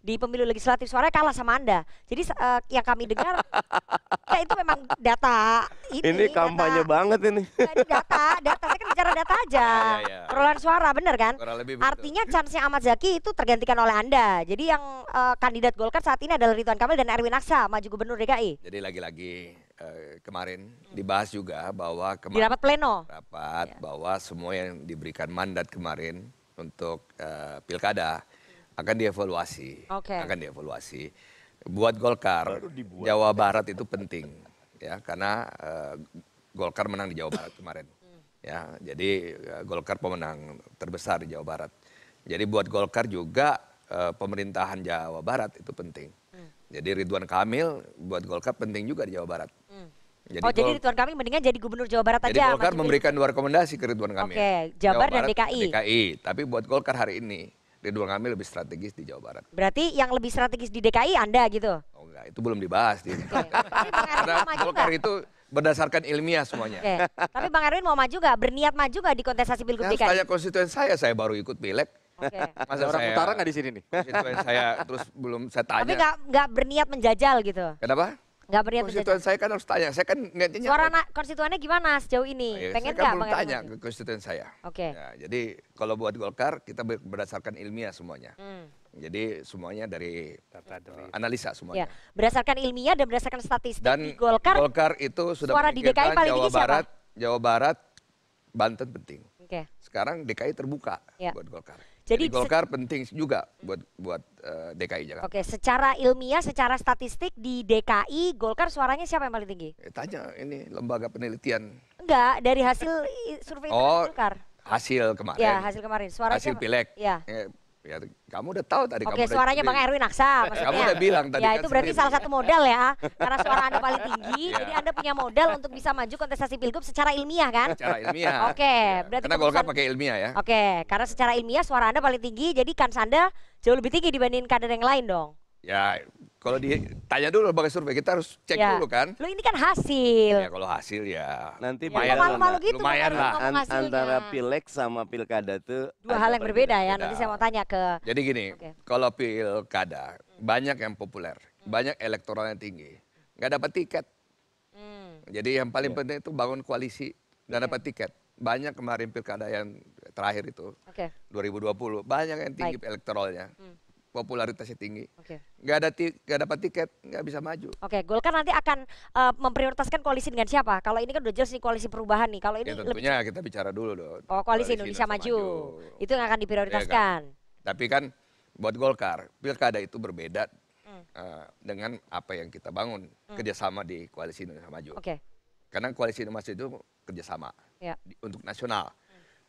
Di pemilu legislatif suaranya kalah sama Anda. Jadi yang kami dengar ya itu memang data ini kampanye banget ini. Ini data saya kan bicara data aja. Perolehan suara bener kan? Artinya chance-nya Ahmad Zaki itu tergantikan oleh Anda. Jadi yang kandidat Golkar saat ini adalah Ridwan Kamil dan Erwin Aksa maju gubernur DKI. Jadi lagi-lagi kemarin dibahas juga bahwa di rapat pleno bahwa semua yang diberikan mandat kemarin untuk pilkada akan dievaluasi, Buat Golkar, Jawa Barat itu penting, ya karena Golkar menang di Jawa Barat kemarin, ya. Jadi Golkar pemenang terbesar di Jawa Barat. Jadi buat Golkar juga pemerintahan Jawa Barat itu penting. Jadi Ridwan Kamil buat Golkar penting juga di Jawa Barat. Jadi Ridwan Kamil mendingan jadi gubernur Jawa Barat aja. Jadi Golkar memberikan 2 rekomendasi ke Ridwan Kamil. Jabar dan DKI. Tapi buat Golkar hari ini Ridwan Kamil lebih strategis di Jawa Barat. Berarti yang lebih strategis di DKI Anda gitu? Oh enggak, itu belum dibahas. Karena Golkar itu berdasarkan ilmiah semuanya. Tapi Bang Erwin mau maju gak? Berniat maju gak di kontestasi Pilgub DKI? Tanya konstituen saya baru ikut pileg. Masa orang utara nggak di sini nih? Konstituen saya terus belum saya tanya. Tapi nggak berniat menjajal gitu? Kenapa? Nggak berniat konstituen saya kan harus tanya. Saya kan niatnya. Suara konstituennya gimana sejauh ini? Pengen nggak Bang Heru? Tanya ke konstituen saya. Oke. Ya, jadi kalau buat Golkar kita berdasarkan ilmiah semuanya. Jadi semuanya dari analisa semuanya. Ya, berdasarkan ilmiah dan berdasarkan statistik dan di Golkar itu sudah suara di DKI paling tinggi siapa? Jawa Barat, Banten penting. Oke. Sekarang DKI terbuka buat Golkar. Jadi Golkar penting juga buat DKI Jakarta. Oke, secara ilmiah, secara statistik di DKI Golkar suaranya siapa yang paling tinggi? Tanya ini lembaga penelitian. Enggak, dari hasil survei Golkar. Hasil kemarin. Ya, hasil kemarin. Suara hasil siapa? pileg. Ya. Ya, kamu udah tahu tadi. Oke, suaranya Bang Erwin Aksa maksudnya. Kamu udah bilang tadi. Ya, kan itu berarti sendiri. salah satu modal ya. Karena suara Anda paling tinggi, jadi Anda punya modal untuk bisa maju kontestasi Pilgub secara ilmiah kan? Secara ilmiah. Oke, berarti karena Golkar pakai ilmiah ya. Oke, karena secara ilmiah suara Anda paling tinggi, jadi kans Anda jauh lebih tinggi dibanding kader yang lain dong. Ya, kalau ditanya dulu lembaga survei, kita harus cek dulu kan. Lu ini kan hasil. Ya kalau hasil ya nanti malu-malu gitu lumayan lah. Antara pileg sama pilkada itu dua hal yang berbeda ya. Nanti saya mau tanya ke. Jadi gini, kalau pilkada banyak yang populer, banyak elektoralnya tinggi, nggak dapat tiket. Jadi yang paling penting itu bangun koalisi dan dapat tiket. Banyak kemarin pilkada yang terakhir itu 2020 banyak yang tinggi elektoralnya. Popularitasnya tinggi, nggak dapat tiket, nggak bisa maju. Oke, Golkar nanti akan memprioritaskan koalisi dengan siapa? Kalau ini kan udah jelas nih koalisi perubahan nih. Kalau ini ya, tentunya kita bicara dulu dong. Oh, koalisi Indonesia Maju. Itu yang akan diprioritaskan. Ya, kan? Tapi kan buat Golkar, pilkada itu berbeda dengan apa yang kita bangun kerjasama di koalisi Indonesia Maju. Karena koalisi Indonesia Maju itu kerjasama untuk nasional,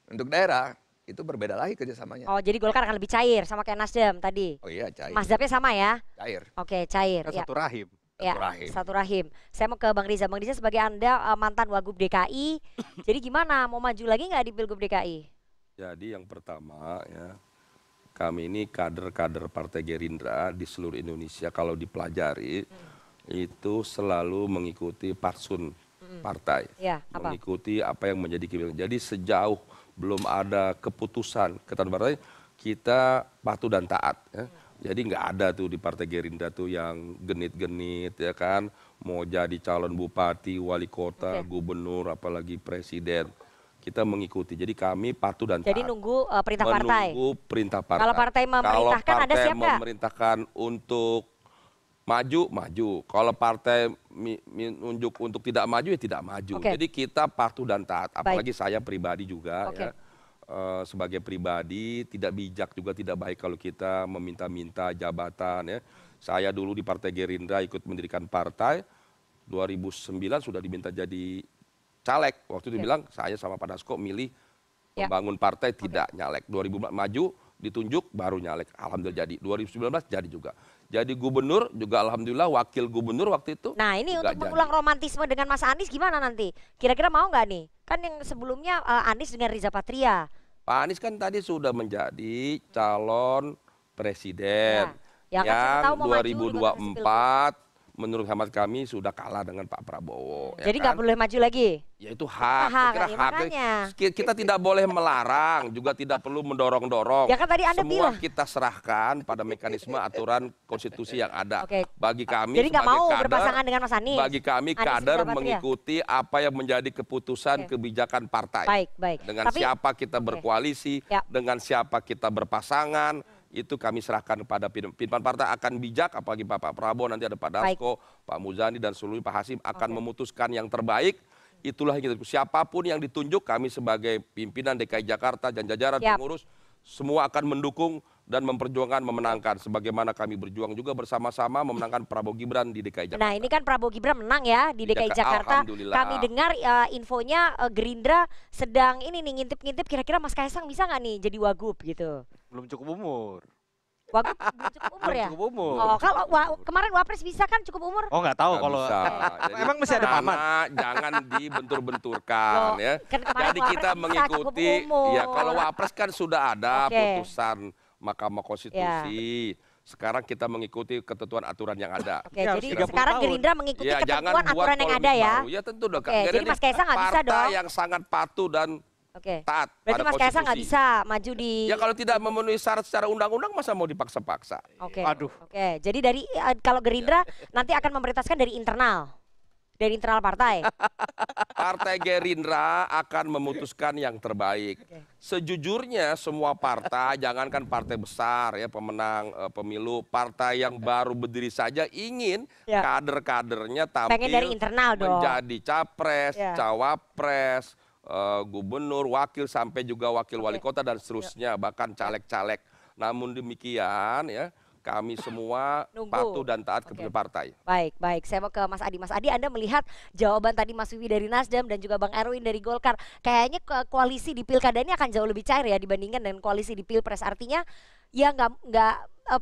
untuk daerah. Itu berbeda lagi kerjasamanya. Oh, jadi Golkar akan lebih cair sama kayak Nasdem tadi. Oh iya, cair. Mazhabnya sama ya? Cair. Oke, cair. Satu rahim. Ya, satu rahim. Saya mau ke Bang Riza. Bang Riza sebagai Anda mantan Wagub DKI, jadi gimana? Mau maju lagi nggak di Pilgub DKI? Jadi yang pertama ya, kami ini kader-kader Partai Gerindra di seluruh Indonesia kalau dipelajari itu selalu mengikuti patsun partai, mengikuti apa yang menjadi kebijakan. Jadi sejauh belum ada keputusan ketan partai, kita patuh dan taat. Ya. Jadi nggak ada tuh di Partai Gerindra tuh yang genit-genit ya kan, mau jadi calon bupati, wali kota, gubernur, apalagi presiden. Kita mengikuti. Jadi kami patuh dan taat. Jadi nunggu perintah partai. Menunggu perintah partai. Kalau partai memerintahkan, Anda siap nggak? Memerintahkan untuk maju. Kalau partai menunjuk untuk tidak maju ya tidak maju. Jadi kita patuh dan taat. Apalagi saya pribadi juga ya. Sebagai pribadi tidak bijak juga tidak baik kalau kita meminta-minta jabatan ya. Saya dulu di Partai Gerindra ikut mendirikan partai 2009 sudah diminta jadi caleg. Waktu itu bilang saya sama Pak Dasko milih membangun partai tidak nyalek. 2014 maju ditunjuk baru nyalek. Alhamdulillah jadi. 2019 jadi juga. Jadi gubernur juga alhamdulillah, wakil gubernur waktu itu. Nah ini untuk mengulang romantisme dengan Mas Anies gimana nanti? Kira-kira mau nggak nih? Kan yang sebelumnya Anies dengan Riza Patria. Pak Anies kan tadi sudah menjadi calon presiden. Yang 2024 menurut hemat kami sudah kalah dengan Pak Prabowo. Jadi nggak boleh maju lagi? Ya itu hak. Kita tidak boleh melarang, juga tidak perlu mendorong-dorong. Ya kan tadi Anda semua bilang. kita serahkan pada mekanisme aturan konstitusi yang ada. Bagi kami jadi nggak mau kader, berpasangan dengan Mas Anies? Bagi kami kader mengikuti apa yang menjadi keputusan kebijakan partai. Baik. Dengan siapa kita berkoalisi, dengan siapa kita berpasangan. Itu kami serahkan kepada pimpinan partai akan bijak, apalagi Pak Prabowo, nanti ada Pak Dasko, Pak Muzani dan seluruh Pak Hasim akan memutuskan yang terbaik. Itulah yang kita, siapapun yang ditunjuk kami sebagai pimpinan DKI Jakarta dan jajaran pengurus semua akan mendukung dan memperjuangkan memenangkan. Sebagaimana kami berjuang juga bersama-sama memenangkan Prabowo Gibran di DKI Jakarta. Nah ini kan Prabowo Gibran menang ya di DKI Jakarta. Kami dengar infonya Gerindra sedang ini nih ngintip-ngintip kira-kira Mas Kaisang bisa nggak nih jadi wagub gitu. Belum cukup umur. Wagub belum cukup umur ya? Cukup umur. Oh kalau kemarin Wapres bisa kan cukup umur? Oh nggak tahu kalau emang masih ada paman. Jangan dibentur-benturkan ya. Jadi kita mengikuti ya kalau Wapres kan sudah ada putusan Mahkamah Konstitusi. Sekarang kita mengikuti ketentuan aturan yang ada. Jadi sekarang Gerindra mengikuti ketentuan aturan yang ada ya? Ya tentu dong. Jadi Mas Kaisang nggak bisa dong? Partai yang sangat patuh dan taat Berarti pada Mas Kaisang nggak konstitusi. bisa maju di... Ya kalau tidak memenuhi syarat secara undang-undang masa mau dipaksa-paksa. Oke, jadi dari kalau Gerindra nanti akan memprioritaskan dari internal partai. Partai Gerindra akan memutuskan yang terbaik. Sejujurnya semua partai, jangankan partai besar ya pemenang pemilu, partai yang baru berdiri saja ingin kader-kadernya tampil dari internal dong. Menjadi capres, cawapres, gubernur, wakil sampai juga wakil wali kota dan seterusnya, bahkan caleg-caleg. Namun demikian ya kami semua patuh dan taat kepada partai. Baik. Saya mau ke Mas Adi. Mas Adi, Anda melihat jawaban tadi Mas Wiwi dari Nasdem dan juga Bang Erwin dari Golkar, kayaknya koalisi di pilkada ini akan jauh lebih cair ya dibandingkan dengan koalisi di pilpres. Artinya ya nggak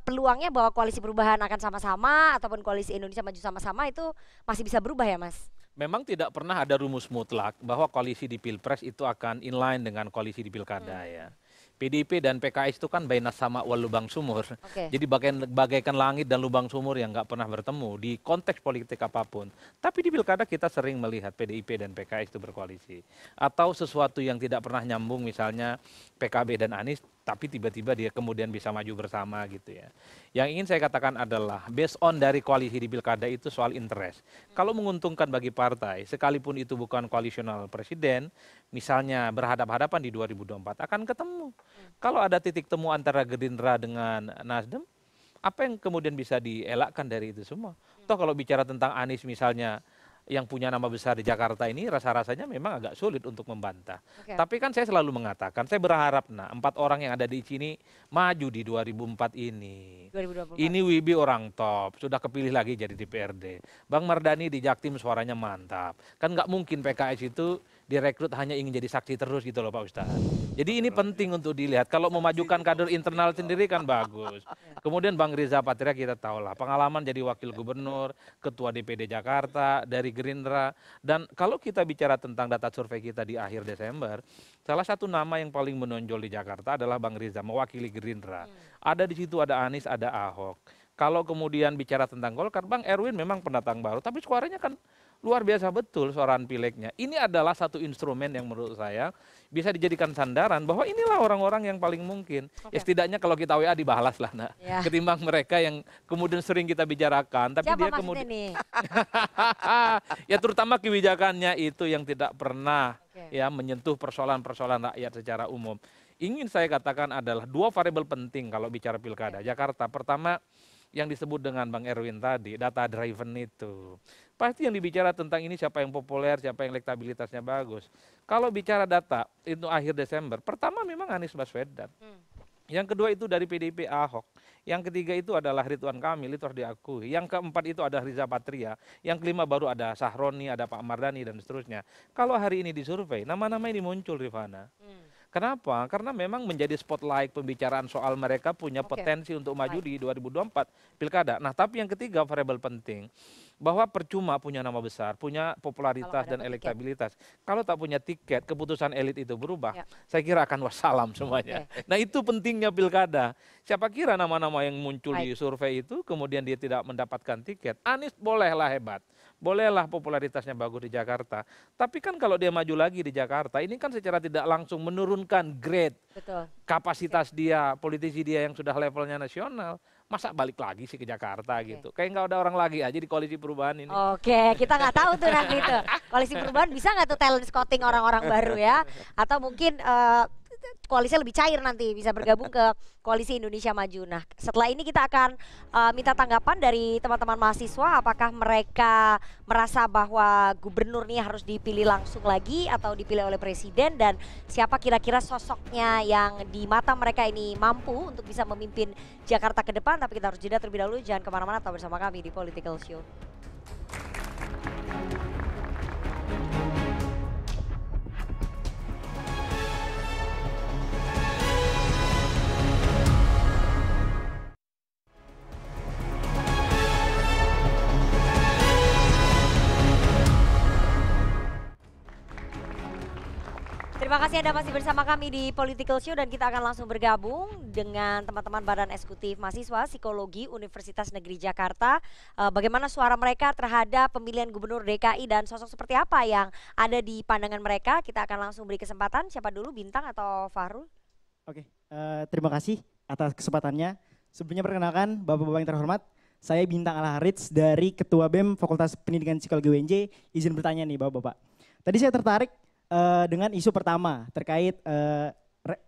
peluangnya bahwa koalisi perubahan akan sama-sama ataupun koalisi Indonesia Maju sama-sama itu masih bisa berubah ya, Mas? Memang tidak pernah ada rumus mutlak bahwa koalisi di pilpres itu akan inline dengan koalisi di pilkada ya. PDIP dan PKS itu kan baina sama wal lubang sumur. Jadi bagaikan langit dan lubang sumur yang nggak pernah bertemu di konteks politik apapun. Tapi di pilkada kita sering melihat PDIP dan PKS itu berkoalisi. Atau sesuatu yang tidak pernah nyambung, misalnya PKB dan Anies, tapi tiba-tiba dia kemudian bisa maju bersama gitu ya. Yang ingin saya katakan adalah based on dari koalisi di pilkada itu soal interest. Kalau menguntungkan bagi partai, sekalipun itu bukan koalisional presiden, misalnya berhadap-hadapan di 2024 akan ketemu. Kalau ada titik temu antara Gerindra dengan Nasdem, apa yang kemudian bisa dielakkan dari itu semua? Toh kalau bicara tentang Anies misalnya, yang punya nama besar di Jakarta ini rasa-rasanya memang agak sulit untuk membantah. Tapi kan saya selalu mengatakan, saya berharap 4 orang yang ada di sini maju di 2024 ini. 2024. Ini Wibi orang top, sudah kepilih lagi jadi DPRD. Bang Mardhani di Jaktim suaranya mantap. Kan nggak mungkin PKS itu direkrut hanya ingin jadi saksi terus gitu loh Pak Ustadz. Jadi ini penting untuk dilihat. Kalau memajukan kader internal sendiri kan bagus. Kemudian Bang Riza Patria kita tahu lah, pengalaman jadi wakil gubernur, ketua DPD Jakarta, dari Gerindra. Dan kalau kita bicara tentang data survei kita di akhir Desember, salah satu nama yang paling menonjol di Jakarta adalah Bang Riza, mewakili Gerindra. Ada di situ ada Anies, ada Ahok. Kalau kemudian bicara tentang Golkar, Bang Erwin memang pendatang baru, tapi suaranya kan luar biasa betul suaraan pileknya. Ini adalah satu instrumen yang menurut saya bisa dijadikan sandaran bahwa inilah orang-orang yang paling mungkin. Ya setidaknya kalau kita WA dibalas lah ketimbang mereka yang kemudian sering kita bicarakan. Tapi siapa dia kemudian nih? ya terutama kebijakannya itu yang tidak pernah ya menyentuh persoalan-persoalan rakyat secara umum. Ingin saya katakan adalah 2 variabel penting kalau bicara pilkada Jakarta. Pertama, yang disebut dengan Bang Erwin tadi, data driven itu. Pasti yang dibicara tentang ini siapa yang populer, siapa yang elektabilitasnya bagus. Kalau bicara data, itu akhir Desember, pertama memang Anies Baswedan. Yang kedua itu dari PDIP Ahok. Yang ketiga itu adalah Ridwan Kamil, itu harus diakui. Yang keempat itu ada Riza Patria. Yang kelima baru ada Sahroni, ada Pak Mardhani dan seterusnya. Kalau hari ini disurvei, nama-nama ini muncul, Rifana. Kenapa? Karena memang menjadi spotlight pembicaraan soal mereka punya potensi untuk maju di 2024 pilkada. Nah, tapi yang ketiga variabel penting, bahwa percuma punya nama besar, punya popularitas dan elektabilitas. Kalau tak punya tiket, keputusan elit itu berubah. Saya kira akan wassalam semuanya. Nah, itu pentingnya pilkada. Siapa kira nama-nama yang muncul di survei itu, kemudian dia tidak mendapatkan tiket. Anies bolehlah hebat. Bolehlah popularitasnya bagus di Jakarta. Tapi kan kalau dia maju lagi di Jakarta, ini kan secara tidak langsung menurunkan grade kapasitas dia, politisi dia yang sudah levelnya nasional. Masa balik lagi sih ke Jakarta gitu. Kayak nggak ada orang lagi aja di koalisi perubahan ini. Oke, kita nggak tahu tuh nanti itu. Koalisi perubahan bisa nggak tuh talent scouting orang-orang baru ya? Atau mungkin koalisi lebih cair nanti, bisa bergabung ke Koalisi Indonesia Maju. Nah, setelah ini kita akan minta tanggapan dari teman-teman mahasiswa, apakah mereka merasa bahwa gubernur ini harus dipilih langsung lagi atau dipilih oleh presiden, dan siapa kira-kira sosoknya yang di mata mereka ini mampu untuk bisa memimpin Jakarta ke depan. Tapi kita harus jeda terlebih dahulu, jangan kemana-mana, tetap bersama kami di Political Show. Terima Terima kasih Anda masih bersama kami di Political Show dan kita akan langsung bergabung dengan teman-teman Badan Eksekutif Mahasiswa Psikologi Universitas Negeri Jakarta. Bagaimana suara mereka terhadap pemilihan Gubernur DKI dan sosok seperti apa yang ada di pandangan mereka. Kita akan langsung beri kesempatan. Siapa dulu, Bintang atau Fahrul? Oke, terima kasih atas kesempatannya. Sebelumnya perkenalkan Bapak-Bapak yang terhormat, saya Bintang Al-Harits dari Ketua BEM Fakultas Pendidikan Psikologi UNJ. Izin bertanya nih Bapak-Bapak. Tadi saya tertarik dengan isu pertama terkait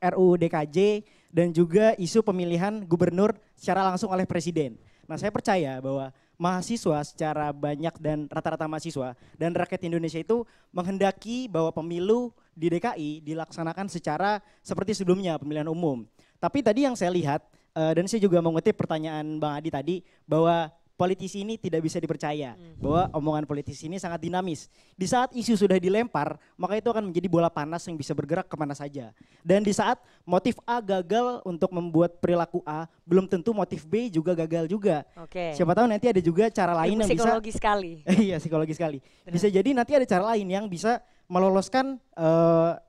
RUU DKJ dan juga isu pemilihan gubernur secara langsung oleh presiden. Nah, saya percaya bahwa mahasiswa secara banyak dan rata-rata mahasiswa dan rakyat Indonesia itu menghendaki bahwa pemilu di DKI dilaksanakan secara seperti sebelumnya, pemilihan umum. Tapi tadi yang saya lihat dan saya juga mengutip pertanyaan Bang Adi tadi bahwa politisi ini tidak bisa dipercaya, bahwa omongan politisi ini sangat dinamis. Di saat isu sudah dilempar, maka itu akan menjadi bola panas yang bisa bergerak kemana saja. Dan di saat motif A gagal untuk membuat perilaku A, belum tentu motif B juga gagal juga. Siapa tahu nanti ada juga cara lain yang bisa. Psikologi sekali. Iya, psikologi sekali. Bisa jadi nanti ada cara lain yang bisa meloloskan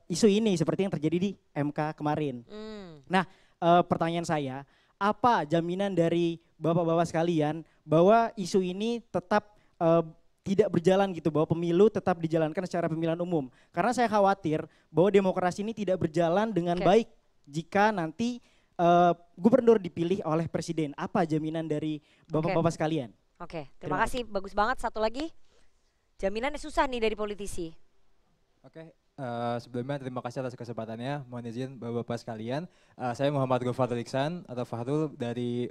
isu ini seperti yang terjadi di MK kemarin. Nah, pertanyaan saya, apa jaminan dari Bapak-bapak sekalian bahwa isu ini tetap tidak berjalan gitu, bahwa pemilu tetap dijalankan secara pemilihan umum? Karena saya khawatir bahwa demokrasi ini tidak berjalan dengan baik jika nanti gubernur dipilih oleh presiden. Apa jaminan dari Bapak-bapak sekalian? Oke, terima kasih. Bagus banget. Satu lagi, jaminannya susah nih dari politisi. Oke. Sebelumnya terima kasih atas kesempatannya. Mohon izin Bapak-Bapak sekalian, saya Muhammad Ghaffar Iksan atau Fahrul dari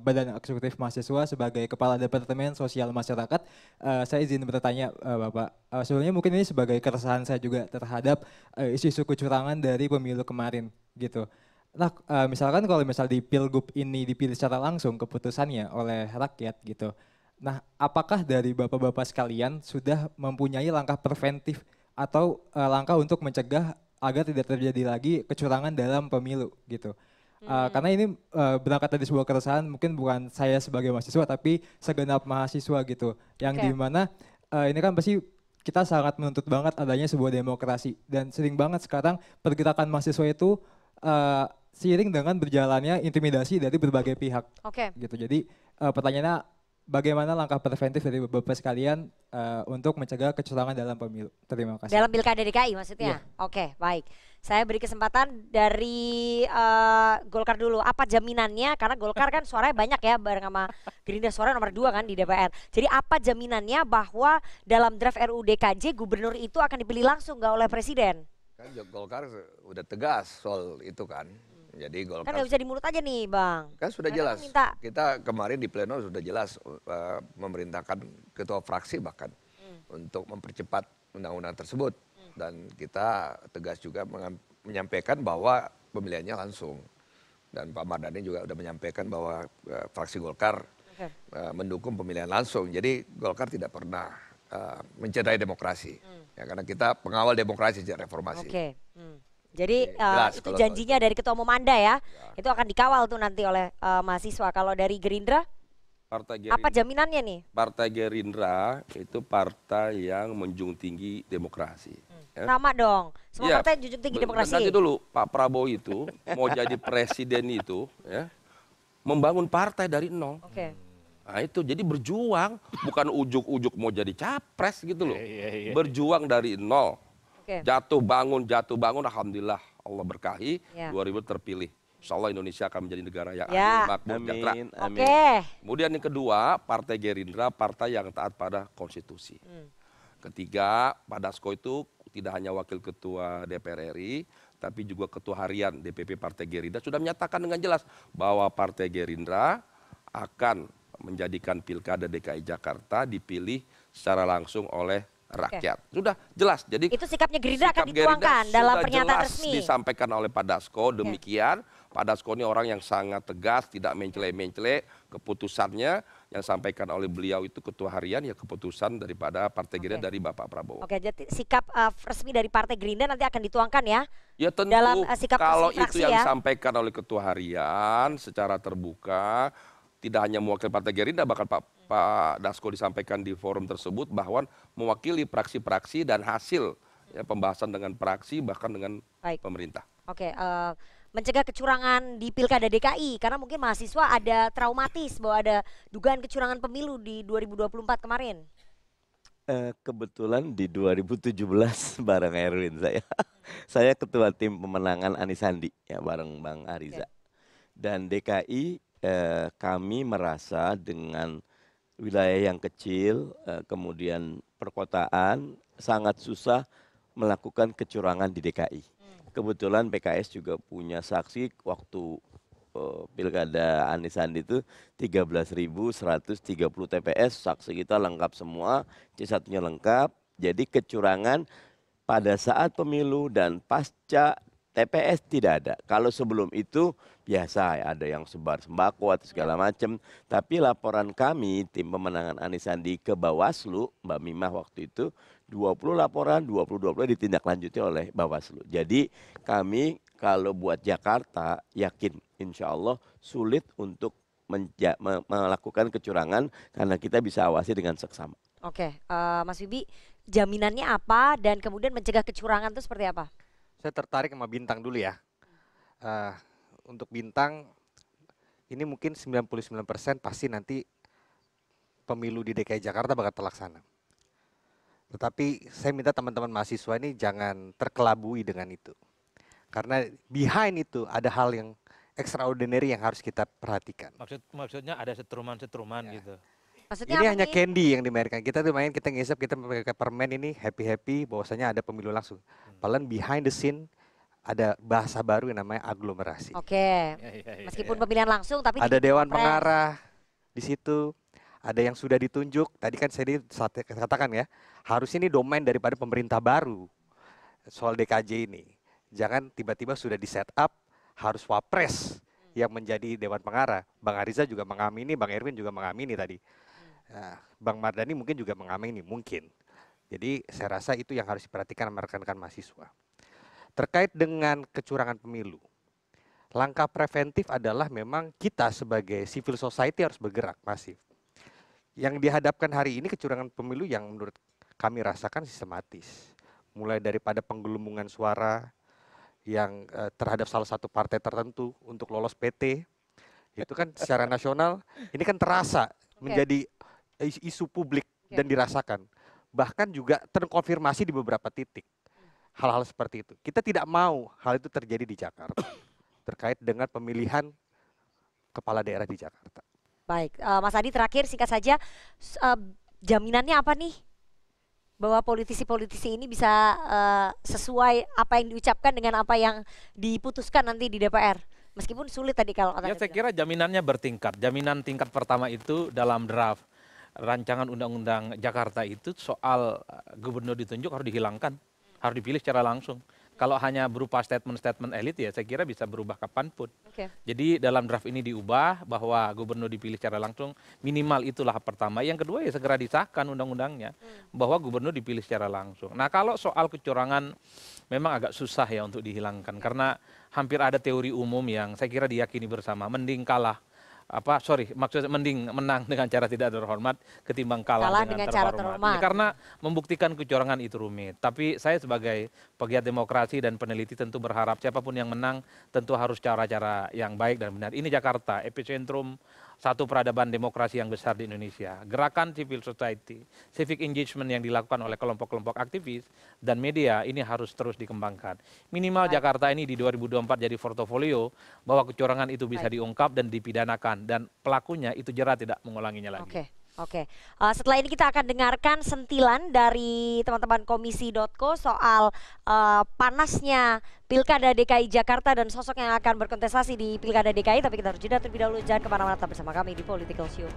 Badan Eksekutif Mahasiswa sebagai Kepala Departemen Sosial Masyarakat. Saya izin bertanya Bapak, sebelumnya mungkin ini sebagai keresahan saya juga terhadap isu-isu kecurangan dari pemilu kemarin gitu. Nah, misalkan kalau misal di Pilgub ini dipilih secara langsung keputusannya oleh rakyat gitu. Nah, apakah dari Bapak-Bapak sekalian sudah mempunyai langkah preventif atau langkah untuk mencegah agar tidak terjadi lagi kecurangan dalam pemilu gitu. Karena ini berangkat dari sebuah keresahan, mungkin bukan saya sebagai mahasiswa tapi segenap mahasiswa gitu. Yang dimana ini kan pasti kita sangat menuntut banget adanya sebuah demokrasi. Dan sering banget sekarang pergerakan mahasiswa itu seiring dengan berjalannya intimidasi dari berbagai pihak. Gitu. Jadi pertanyaannya, bagaimana langkah preventif dari Bapak sekalian untuk mencegah kecurangan dalam pemilu? Terima kasih. Dalam Pilkada DKI maksudnya? Oke, baik. Saya beri kesempatan dari Golkar dulu. Apa jaminannya? Karena Golkar kan suaranya banyak ya, bareng sama Gerindra suara nomor 2 kan di DPR. Jadi apa jaminannya bahwa dalam draft RUU DKJ gubernur itu akan dipilih langsung nggak oleh presiden? Kan Golkar udah tegas soal itu kan. Jadi Golkar kan nggak bisa di mulut aja nih Bang. Kan sudah jelas. Kita kemarin di pleno sudah jelas memerintahkan ketua fraksi bahkan untuk mempercepat undang-undang tersebut. Dan kita tegas juga menyampaikan bahwa pemilihannya langsung. Dan Pak Mardhani juga sudah menyampaikan bahwa fraksi Golkar mendukung pemilihan langsung. Jadi Golkar tidak pernah mencederai demokrasi. Ya, karena kita pengawal demokrasi sejak reformasi. Jadi itu janjinya dari Ketua Umum Anda ya, itu akan dikawal tuh nanti oleh mahasiswa. Kalau dari Gerindra, apa jaminannya nih? Partai Gerindra itu partai yang menjunjung tinggi demokrasi. Ya. Sama dong, semua partai junjung tinggi demokrasi. Nanti dulu Pak Prabowo itu mau jadi presiden itu ya, membangun partai dari nol. Nah itu jadi berjuang, bukan ujuk-ujuk mau jadi capres gitu loh. Berjuang dari nol. Jatuh bangun, alhamdulillah Allah berkahi, 2000 terpilih. Insya Allah Indonesia akan menjadi negara yang adil, makmur, sejahtera. Kemudian yang kedua, Partai Gerindra, partai yang taat pada konstitusi. Ketiga, Pak Dasko itu tidak hanya wakil ketua DPR RI, tapi juga ketua harian DPP Partai Gerindra sudah menyatakan dengan jelas bahwa Partai Gerindra akan menjadikan Pilkada DKI Jakarta dipilih secara langsung oleh rakyat. Sudah jelas. Jadi itu sikapnya Gerindra akan dituangkan dalam pernyataan resmi. Disampaikan oleh Pak Dasko demikian. Pak Dasko ini orang yang sangat tegas, tidak mencele-mencele keputusannya yang sampaikan oleh beliau itu ketua harian ya keputusan daripada Partai Gerindra dari Bapak Prabowo. Jadi sikap resmi dari Partai Gerindra nanti akan dituangkan ya? Ya tentu. Dalam sikap kalau fraksi itu yang disampaikan oleh ketua harian secara terbuka, tidak hanya mewakili Partai Gerindra, bahkan Pak Dasko disampaikan di forum tersebut bahwa mewakili praksi-praksi dan hasil ya pembahasan dengan praksi bahkan dengan pemerintah. Oke, mencegah kecurangan di Pilkada DKI karena mungkin mahasiswa ada traumatis bahwa ada dugaan kecurangan pemilu di 2024 kemarin. Kebetulan di 2017 bareng Erwin saya ketua tim pemenangan Anies Sandi ya bareng Bang Ariza. Dan DKI kami merasa dengan wilayah yang kecil, kemudian perkotaan sangat susah melakukan kecurangan di DKI. Kebetulan PKS juga punya saksi waktu Pilkada Anies Sandi itu 13.130 TPS, saksi kita lengkap semua, C1-nya lengkap. Jadi kecurangan pada saat pemilu dan pasca TPS tidak ada. Kalau sebelum itu biasa ada yang sebar sembako atau segala macam. Tapi laporan kami tim pemenangan Anies Sandi ke Bawaslu, Mbak Mimah waktu itu 20 laporan, 20 ditindaklanjuti oleh Bawaslu. Jadi kami kalau buat Jakarta yakin insya Allah sulit untuk melakukan kecurangan karena kita bisa awasi dengan seksama. Oke, Mas Wibi, jaminannya apa dan kemudian mencegah kecurangan itu seperti apa? Saya tertarik sama Bintang dulu ya. Untuk Bintang, ini mungkin 99% pasti nanti pemilu di DKI Jakarta bakal terlaksana. Tetapi saya minta teman-teman mahasiswa ini jangan terkelabui dengan itu. Karena behind itu ada hal yang extraordinary yang harus kita perhatikan. Maksudnya ada setruman-setruman gitu. Maksudnya ini hanya candy yang dimainkan. Kita tuh main, kita ngisep, kita pakai permen ini happy-happy bahwasanya ada pemilu langsung. Padahal behind the scene ada bahasa baru yang namanya aglomerasi. Oke. Meskipun pemilihan langsung tapi ada dewan pengarah di situ. Ada yang sudah ditunjuk. Tadi kan saya katakan ya, harus ini domain daripada pemerintah baru soal DKJ ini. Jangan tiba-tiba sudah di set up harus wapres yang menjadi dewan pengarah. Bang Ariza juga mengamini, Bang Erwin juga mengamini tadi. Nah, Bang Mardhani mungkin juga mengamini, mungkin. Jadi saya rasa itu yang harus diperhatikan sama rekan-rekan mahasiswa. Terkait dengan kecurangan pemilu, langkah preventif adalah memang kita sebagai civil society harus bergerak masif. Yang dihadapkan hari ini kecurangan pemilu yang menurut kami rasakan sistematis. Mulai daripada penggelembungan suara yang terhadap salah satu partai tertentu untuk lolos PT. Itu kan secara nasional ini kan terasa menjadi isu publik dan dirasakan. Bahkan juga terkonfirmasi di beberapa titik. Hal-hal seperti itu. Kita tidak mau hal itu terjadi di Jakarta. Terkait dengan pemilihan kepala daerah di Jakarta. Baik, Mas Adi terakhir singkat saja, jaminannya apa nih bahwa politisi-politisi ini bisa sesuai apa yang diucapkan dengan apa yang diputuskan nanti di DPR? Meskipun sulit tadi kalau ya saya kira jaminannya bertingkat. Jaminan tingkat pertama itu dalam draft rancangan undang-undang Jakarta itu soal gubernur ditunjuk harus dihilangkan, harus dipilih secara langsung. Kalau hanya berupa statement-statement elit ya saya kira bisa berubah kapanpun. Jadi dalam draft ini diubah bahwa gubernur dipilih secara langsung, minimal itulah pertama. Yang kedua ya segera disahkan undang-undangnya bahwa gubernur dipilih secara langsung. Nah kalau soal kecurangan memang agak susah ya untuk dihilangkan karena hampir ada teori umum yang saya kira diyakini bersama, mending kalah. Maksudnya mending menang dengan cara tidak terhormat ketimbang kalah dengan terhormat. Karena membuktikan kecurangan itu rumit. Tapi saya sebagai pegiat demokrasi dan peneliti tentu berharap siapapun yang menang tentu harus cara-cara yang baik dan benar. Ini Jakarta, epicentrum satu peradaban demokrasi yang besar di Indonesia. Gerakan civil society, civic engagement yang dilakukan oleh kelompok-kelompok aktivis dan media ini harus terus dikembangkan. Minimal Jakarta ini di 2024 jadi portofolio bahwa kecurangan itu bisa diungkap dan dipidanakan dan pelakunya itu jerat tidak mengulanginya lagi. Oke. Setelah ini kita akan dengarkan sentilan dari teman-teman komisi.co soal panasnya Pilkada DKI Jakarta dan sosok yang akan berkontestasi di Pilkada DKI. Tapi kita harus jeda terlebih dahulu, jangan kemana-mana, tetap bersama kami di Political Show.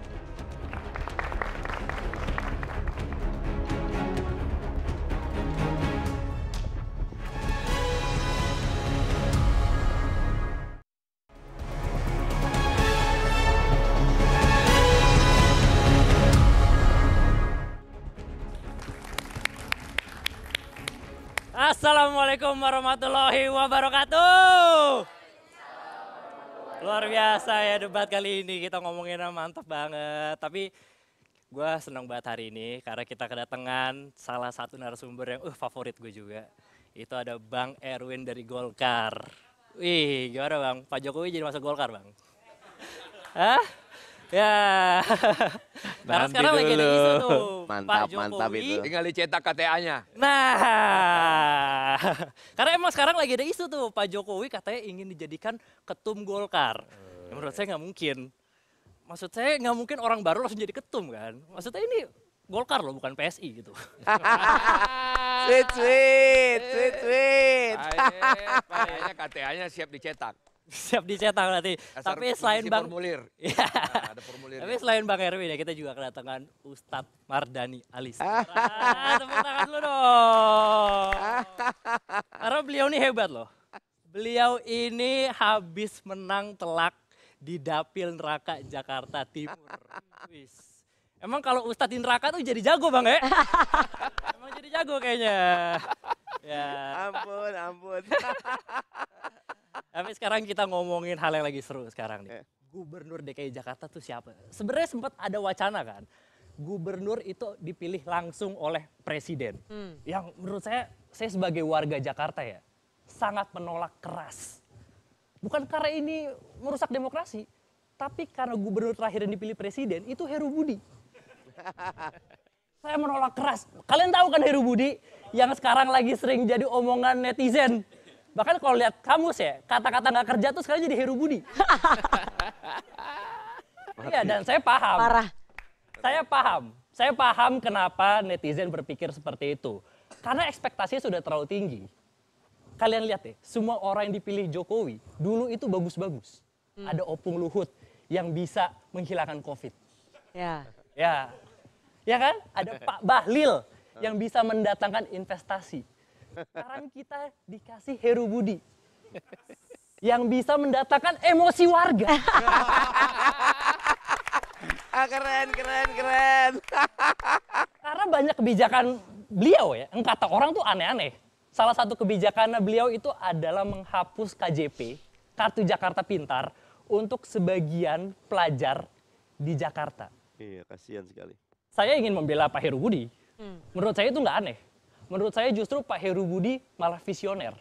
Assalamualaikum warahmatullahi wabarakatuh. Luar biasa ya debat kali ini, kita ngomonginnya mantap banget. Tapi Gue senang banget hari ini karena kita kedatangan salah satu narasumber yang favorit gue juga. Itu ada Bang Erwin dari Golkar. Wih, gimana Bang? Pak Jokowi jadi masuk Golkar, Bang? Hah? Ya. Karena sekarang lagi ada isu tuh. Mantap, Pak Jokowi, mantap itu. Tinggal dicetak KTA-nya. Nah, karena emang sekarang lagi ada isu tuh. Pak Jokowi katanya ingin dijadikan ketum Golkar. Menurut saya nggak mungkin. Maksud saya nggak mungkin orang baru langsung jadi ketum kan. Maksudnya ini Golkar loh, bukan PSI gitu. Sweet. Kayaknya KTA-nya siap dicetak. Siap dicetak nanti. Tapi selain Bang formulir. Ya. Ada formulir. Tapi selain Bang Erwin ya, kita juga kedatangan Ustadz Mardhani Alisera. Tepuk tangan dulu dong. Karena beliau ini hebat loh. Beliau ini habis menang telak di Dapil Neraka Jakarta Timur. Wis. Emang kalau Ustadz di neraka tuh jadi jago Bang ya? Emang jadi jago kayaknya. Ya. Ampun. Tapi sekarang kita ngomongin hal yang lagi seru sekarang nih. Gubernur DKI Jakarta tuh siapa? Sebenarnya sempat ada wacana kan. Gubernur itu dipilih langsung oleh presiden. Yang menurut saya sebagai warga Jakarta ya, sangat menolak keras. Bukan karena ini merusak demokrasi, tapi karena gubernur terakhir yang dipilih presiden itu Heru Budi. Saya menolak keras. Kalian tahu kan Heru Budi yang sekarang lagi sering jadi omongan netizen. Bahkan kalau lihat kamus ya, kata-kata nggak kerja tuh sekarang jadi Heru Budi. Iya, dan saya paham. Parah. Saya paham kenapa netizen berpikir seperti itu. Karena ekspektasinya sudah terlalu tinggi. Kalian lihat deh, semua orang yang dipilih Jokowi dulu itu bagus-bagus. Ada Opung Luhut yang bisa menghilangkan COVID. Ya. Ya kan? Ada Pak Bahlil yang bisa mendatangkan investasi. Sekarang kita dikasih Heru Budi yang bisa mendatangkan emosi warga. Keren. Karena banyak kebijakan beliau ya, yang kata orang tuh aneh-aneh. Salah satu kebijakan beliau itu adalah menghapus KJP, Kartu Jakarta Pintar, untuk sebagian pelajar di Jakarta. Iya, kasihan sekali. Saya ingin membela Pak Heru Budi. Menurut saya itu nggak aneh. Menurut saya justru Pak Heru Budi malah visioner.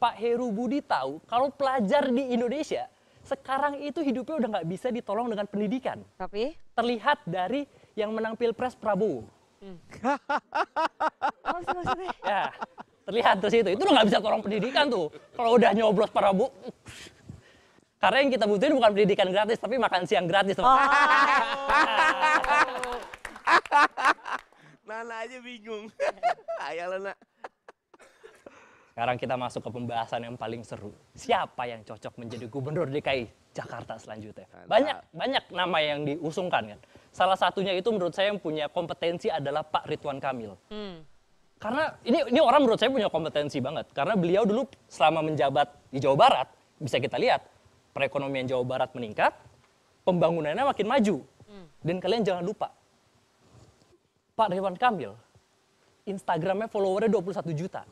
Pak Heru Budi tahu kalau pelajar di Indonesia sekarang itu hidupnya udah nggak bisa ditolong dengan pendidikan. Tapi? Terlihat dari yang menang Pilpres Prabowo. Ya, terlihat dari situ. Itu udah nggak bisa tolong pendidikan tuh. Kalau udah nyoblos Prabowo. Karena yang kita butuhin bukan pendidikan gratis, tapi makan siang gratis. Nana aja bingung. Ayolah, Nak. Sekarang kita masuk ke pembahasan yang paling seru. Siapa yang cocok menjadi gubernur DKI Jakarta selanjutnya? Banyak nama yang diusungkan kan. Salah satunya itu menurut saya yang punya kompetensi adalah Pak Ridwan Kamil. Karena ini orang menurut saya punya kompetensi banget. Karena beliau dulu selama menjabat di Jawa Barat, bisa kita lihat perekonomian Jawa Barat meningkat, pembangunannya makin maju. Dan kalian jangan lupa, Pak Ridwan Kamil, Instagramnya followernya 21 juta.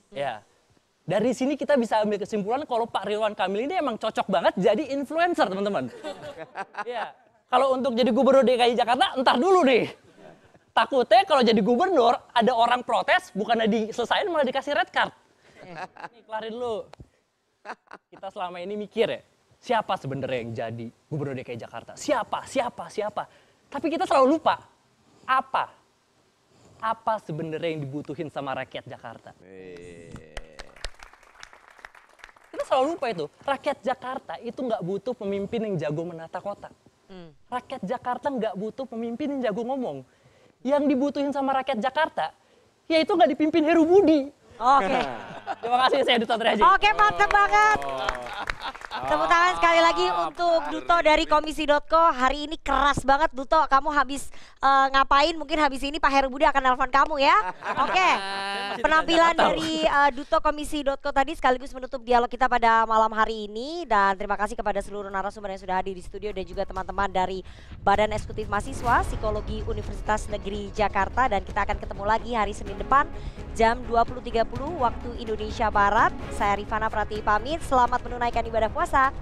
Ya, dari sini kita bisa ambil kesimpulan kalau Pak Ridwan Kamil ini emang cocok banget jadi influencer, teman-teman. Ya, kalau untuk jadi gubernur DKI Jakarta, entar dulu nih. Takutnya kalau jadi gubernur, ada orang protes, bukannya diselesain malah dikasih red card. Nih, kelarin dulu. Kita selama ini mikir ya, siapa sebenarnya yang jadi gubernur DKI Jakarta? Siapa? Tapi kita selalu lupa, apa sebenarnya yang dibutuhin sama rakyat Jakarta? Kita selalu lupa itu. Rakyat Jakarta itu nggak butuh pemimpin yang jago menata kota. Rakyat Jakarta nggak butuh pemimpin yang jago ngomong. Yang dibutuhin sama rakyat Jakarta, yaitu nggak dipimpin Heru Budi. Oke. Terima kasih, saya Duto Triaji. Oke, mantap banget. Tepuk tangan sekali lagi untuk Duto dari Komisi.co. Hari ini keras banget Duto, kamu habis ngapain? Mungkin habis ini Pak Heru Budi akan nelpon kamu ya. Oke. Penampilan dari Duto Komisi.co tadi sekaligus menutup dialog kita pada malam hari ini. Dan terima kasih kepada seluruh narasumber yang sudah hadir di studio dan juga teman-teman dari Badan Eksekutif Mahasiswa Psikologi Universitas Negeri Jakarta. Dan kita akan ketemu lagi hari Senin depan jam 20.30 waktu Indonesia Barat. Saya Rifana Pratiwi pamit, selamat menunaikan ibadah puasa.